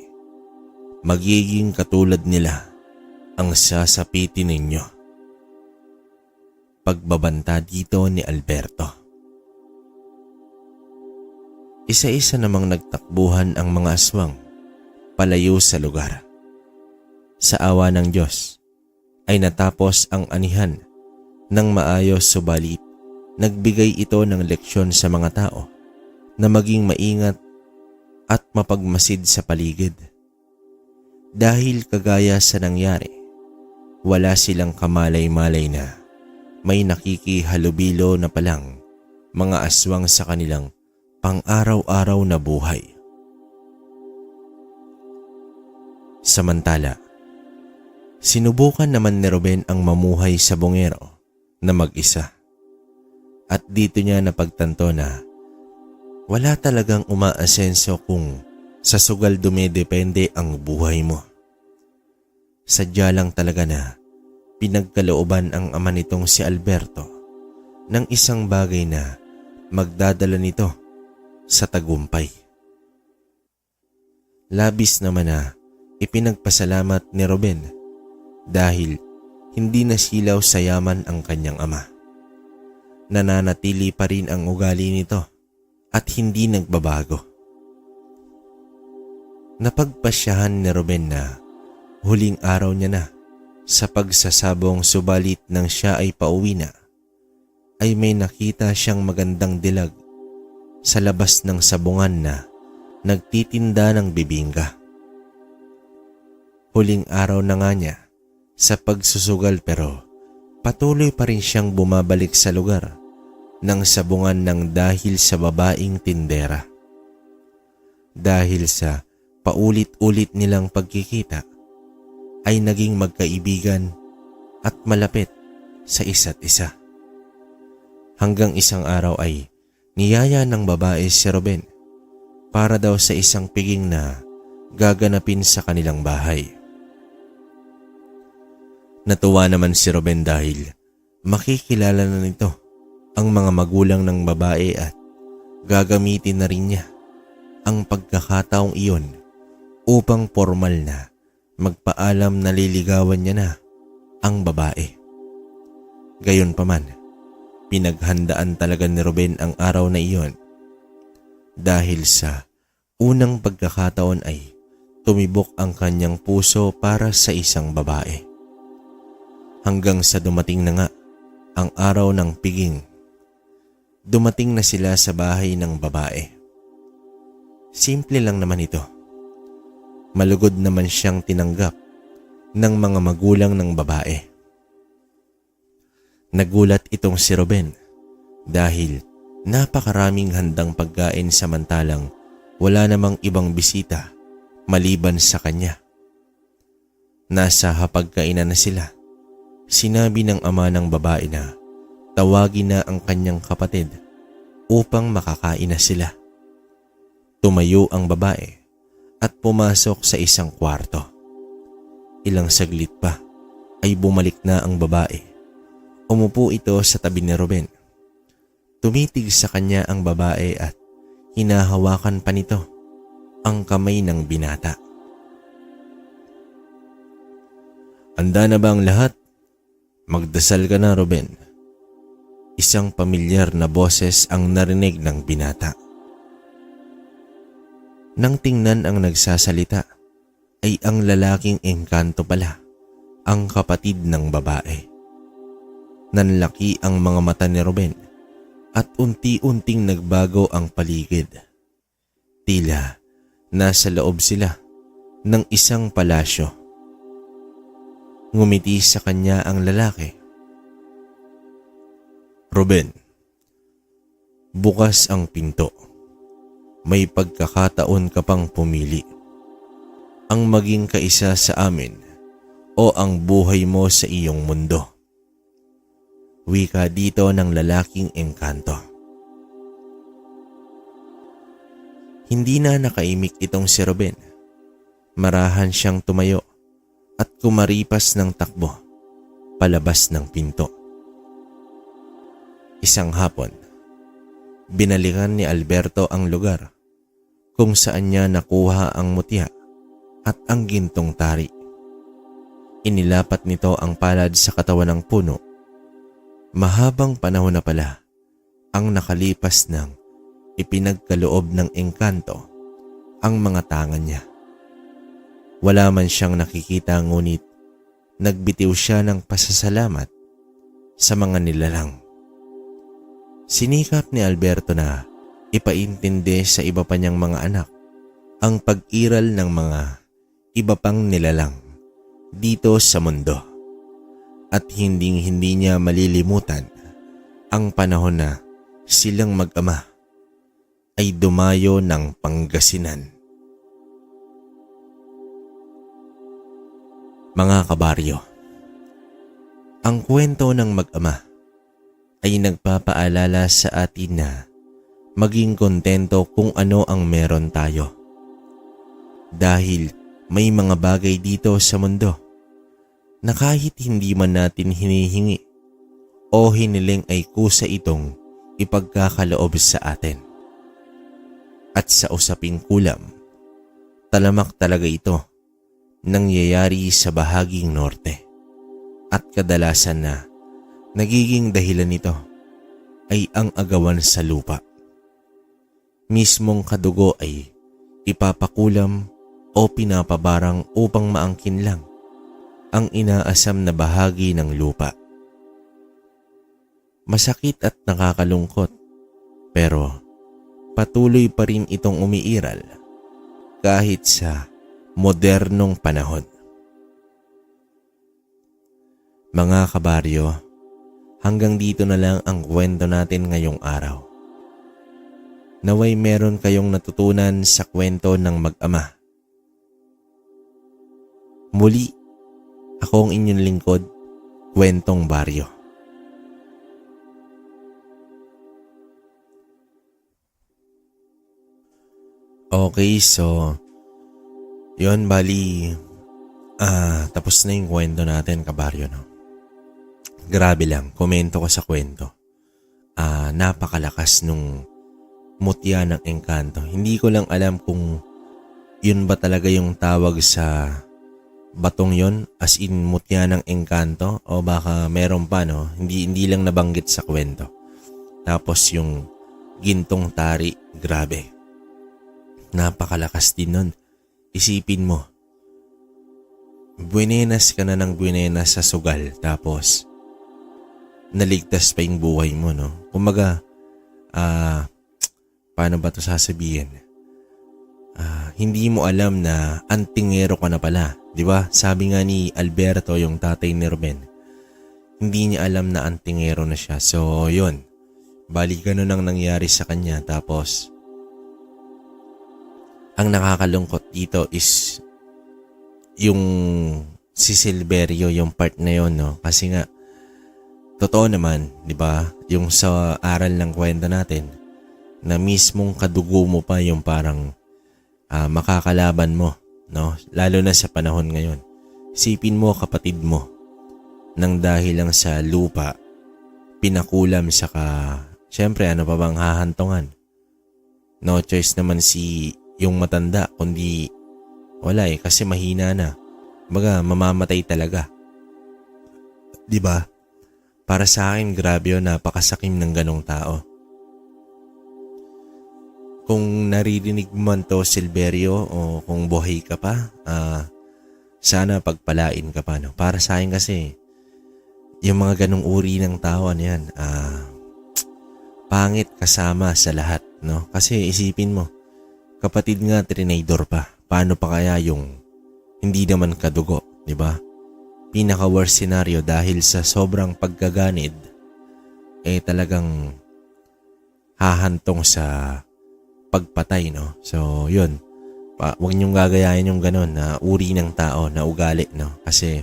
magiging katulad nila ang sasapitin ninyo. Pagbabanta dito ni Alberto. Isa-isa namang nagtakbuhan ang mga aswang palayo sa lugar. Sa awa ng Diyos ay natapos ang anihan ng maayos, subalit nagbigay ito ng leksyon sa mga tao na maging maingat at mapagmasid sa paligid. Dahil kagaya sa nangyari, wala silang kamalay-malay na may nakikihalubilo na palang mga aswang sa kanilang pang-araw-araw na buhay. Samantala, sinubukan naman ni Ruben ang mamuhay sa bungero na mag-isa. At dito niya napagtanto na wala talagang umaasenso kung sa sugal dumedepende ang buhay mo. Sadya lang talaga na pinagkalooban ang ama nitong si Alberto ng isang bagay na magdadala nito sa tagumpay. Labis naman na ipinagpasalamat ni Ruben dahil hindi nasilaw sa yaman ang kanyang ama. Nananatili pa rin ang ugali nito at hindi nagbabago. Napagpasyahan ni Ruben na huling araw niya na sa pagsasabong, subalit nang siya ay pauwi na, ay may nakita siyang magandang dilag sa labas ng sabungan na nagtitinda ng bibingka. Huling araw na nga niya sa pagsusugal pero patuloy pa rin siyang bumabalik sa lugar ng sabungan ng dahil sa babaeng tindera. Dahil sa paulit-ulit nilang pagkikita ay naging magkaibigan at malapit sa isa't isa. Hanggang isang araw ay niyaya ng babae si Ruben para daw sa isang piging na gaganapin sa kanilang bahay. Natuwa naman si Ruben dahil makikilala na nito ang mga magulang ng babae at gagamitin na rin niya ang pagkakataong iyon upang formal na magpaalam na liligawan niya na ang babae. Gayunpaman, pinaghandaan talaga ni Ruben ang araw na iyon dahil sa unang pagkakataon ay tumibok ang kanyang puso para sa isang babae. Hanggang sa dumating na nga ang araw ng piging. Dumating na sila sa bahay ng babae. Simple lang naman ito. Malugod naman siyang tinanggap ng mga magulang ng babae. Nagulat itong si Ruben dahil napakaraming handang pagkain samantalang wala namang ibang bisita maliban sa kanya. Nasa hapagkainan na sila. Sinabi ng ama ng babae na tawagin na ang kanyang kapatid upang makakain na sila. Tumayo ang babae at pumasok sa isang kwarto. Ilang saglit pa ay bumalik na ang babae. Umupo ito sa tabi ni Ruben. Tumitig sa kanya ang babae at hinahawakan pa nito ang kamay ng binata. Handa na ba ang lahat? Magdasal ka na, Ruben. Isang pamilyar na boses ang narinig ng binata. Nang tingnan ang nagsasalita, ay ang lalaking engkanto pala, ang kapatid ng babae. Nanlaki ang mga mata ni Ruben at unti-unting nagbago ang paligid. Tila nasa loob sila ng isang palasyo. Ngumiti sa kanya ang lalaki. Ruben, bukas ang pinto. May pagkakataon ka pang pumili. Ang maging kaisa sa amin o ang buhay mo sa iyong mundo. Wika dito ng lalaking engkanto. Hindi na nakaimik itong si Ruben. Marahan siyang tumayo at kumaripas ng takbo palabas ng pinto. Isang hapon, binalikan ni Alberto ang lugar kung saan niya nakuha ang mutya at ang gintong tari. Inilapat nito ang palad sa katawan ng puno. Mahabang panahon na pala ang nakalipas ng ipinagkaloob ng engkanto ang mga tangan niya. Wala man siyang nakikita ngunit nagbitiw siya ng pasasalamat sa mga nilalang. Sinikap ni Alberto na ipaintindi sa iba pa niyang mga anak ang pag-iral ng mga iba pang nilalang dito sa mundo. At hinding-hindi niya malilimutan ang panahon na silang mag-ama ay dumayo ng Pangasinan. Mga kabaryo, ang kwento ng mag-ama ay nagpapaalala sa atin na maging kontento kung ano ang meron tayo. Dahil may mga bagay dito sa mundo na kahit hindi man natin hinihingi o hiniling ay kusa itong ipagkakaloob sa atin. At sa usaping kulam, talamak talaga ito nangyayari sa bahaging norte at kadalasan na nagiging dahilan nito ay ang agawan sa lupa. Mismong kadugo ay ipapakulam o pinapabarang upang maangkin lang ang inaasam na bahagi ng lupa. Masakit at nakakalungkot pero patuloy pa rin itong umiiral kahit sa modernong panahon. Mga kabaryo, hanggang dito na lang ang kwento natin ngayong araw. Naway meron kayong natutunan sa kwento ng mag-ama. Muli, ako ang inyong lingkod, Kwentong Baryo. Okay, so yun, bali tapos na yung kwento natin, kabaryo, no? Grabe lang, komento ko sa kwento. Napakalakas nung mutya ng engkanto. Hindi ko lang alam kung yun ba talaga yung tawag sa batong yon, as in mutya ng engkanto, o baka meron pa, no? Hindi lang nabanggit sa kwento. Tapos yung gintong tari, grabe. Napakalakas din nun. Isipin mo, buwenenas ka na ng buwenenas sa sugal, tapos naligtas pa yung buhay mo, no? Kumbaga, paano ba to sasabihin? Hindi mo alam na antingero ka na pala, di ba? Sabi nga ni Alberto, yung tatay ni Ruben, hindi niya alam na antingero na siya. So, yun. Bali ganun ang nangyari sa kanya. Tapos, ang nakakalungkot dito is yung si Silverio, yung part na yun, no? Kasi nga, totoo naman, di ba? Yung sa aral ng kwento natin, na mismong kadugo mo pa yung parang makakalaban mo, no? Lalo na sa panahon ngayon. Isipin mo, kapatid mo, nang dahil lang sa lupa, pinakulam, saka, syempre, ano pa bang hahantungan? No choice naman si yung matanda, kundi wala kasi mahina na. Baga, mamamatay talaga. Diba? Para sa akin, grabe yun, napakasakim ng ganong tao. Kung naririnig mo man to, Silverio, o kung buhay ka pa, sana pagpalain ka pa, no? Para sa akin kasi, yung mga ganong uri ng tao, yan, pangit kasama sa lahat, no? Kasi isipin mo, kapatid nga, trinador pa. Paano pa kaya yung hindi naman kadugo, di ba? Pinaka-worst scenario dahil sa sobrang pagkaganid, talagang hahantong sa pagpatay, no? So, yun. Huwag niyong gagayahin yung ganon na uri ng tao, na ugali, no? Kasi,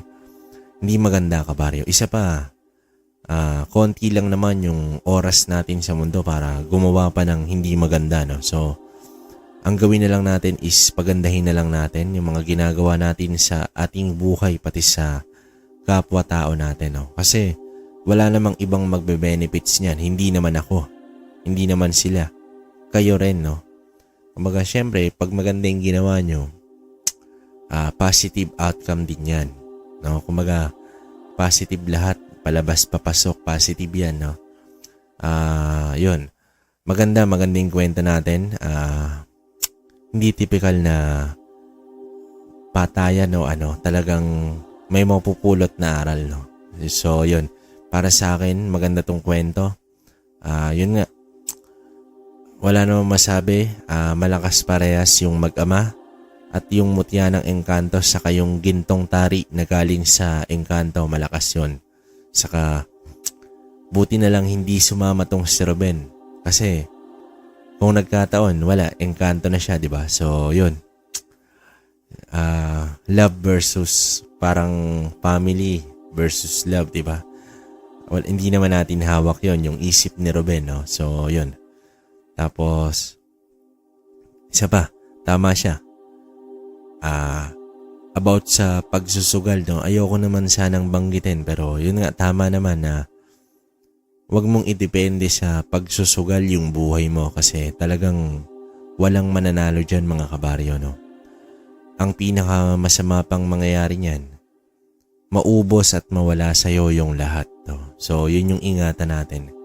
hindi maganda, kabaryo. Isa pa, konti lang naman yung oras natin sa mundo para gumawa pa ng hindi maganda, no? So, ang gawin na lang natin is pagandahin na lang natin yung mga ginagawa natin sa ating buhay, pati sa kapwa-tao natin, no? Kasi wala namang ibang magbe-benefits niyan. Hindi naman ako. Hindi naman sila. Kayo rin, no? Kumbaga, syempre, pag maganda yung ginawa nyo, positive outcome din yan, no? Kumbaga, positive lahat. Palabas, papasok, positive yan, no? Yun. Magandang kwento natin. Hindi typical na patayan, no? Talagang may mapupulot na aral, no? So, yun. Para sa akin, maganda tong kwento. Yun nga. Wala namang masabi. Malakas parehas yung mag-ama at yung mutya ng engkanto, saka yung gintong tari na galing sa engkanto, malakas yun. Saka, buti na lang hindi sumama tong si Ruben. Kasi, kung nagkataon, wala, engkanto na siya, diba? So, yun. Love versus parang family versus love, diba? Well, hindi naman natin hawak yon, yung isip ni Ruben, no? So, yun. Tapos, isa pa, tama siya. About sa pagsusugal, no? Ayoko naman sanang banggitin, pero yun nga, tama naman na huwag mong idepende sa pagsusugal yung buhay mo, kasi talagang walang mananalo dyan, mga kabaryo, no? Ang pinakamasama pang mangyayari niyan, maubos at mawala sa'yo yung lahat, no? So, yun yung ingatan natin.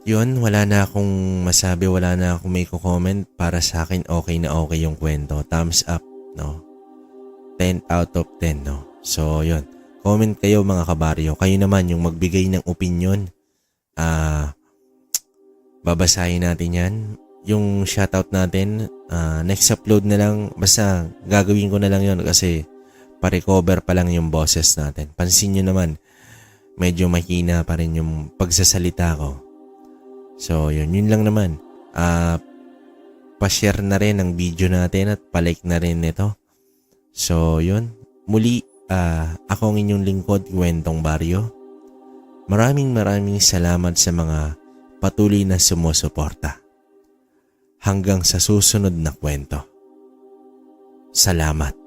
Yun, wala na akong masabi, wala na akong may comment. Para sa akin, okay na okay yung kwento. Thumbs up, no? 10 out of 10, no? So, yun. Comment kayo, mga kabaryo. Kayo naman yung magbigay ng opinion. Babasahin natin yan. Yung shoutout natin, next upload na lang. Basta gagawin ko na lang yun kasi pa-recover pa lang yung boses natin. Pansin nyo naman, medyo mahina pa rin yung pagsasalita ko. So yun lang naman. Pa-share na rin ang video natin at pa-like na rin ito. So yun, muli ako ang inyong lingkod, Kwentong Baryo. Maraming salamat sa mga patuloy na sumusuporta. Hanggang sa susunod na kwento. Salamat.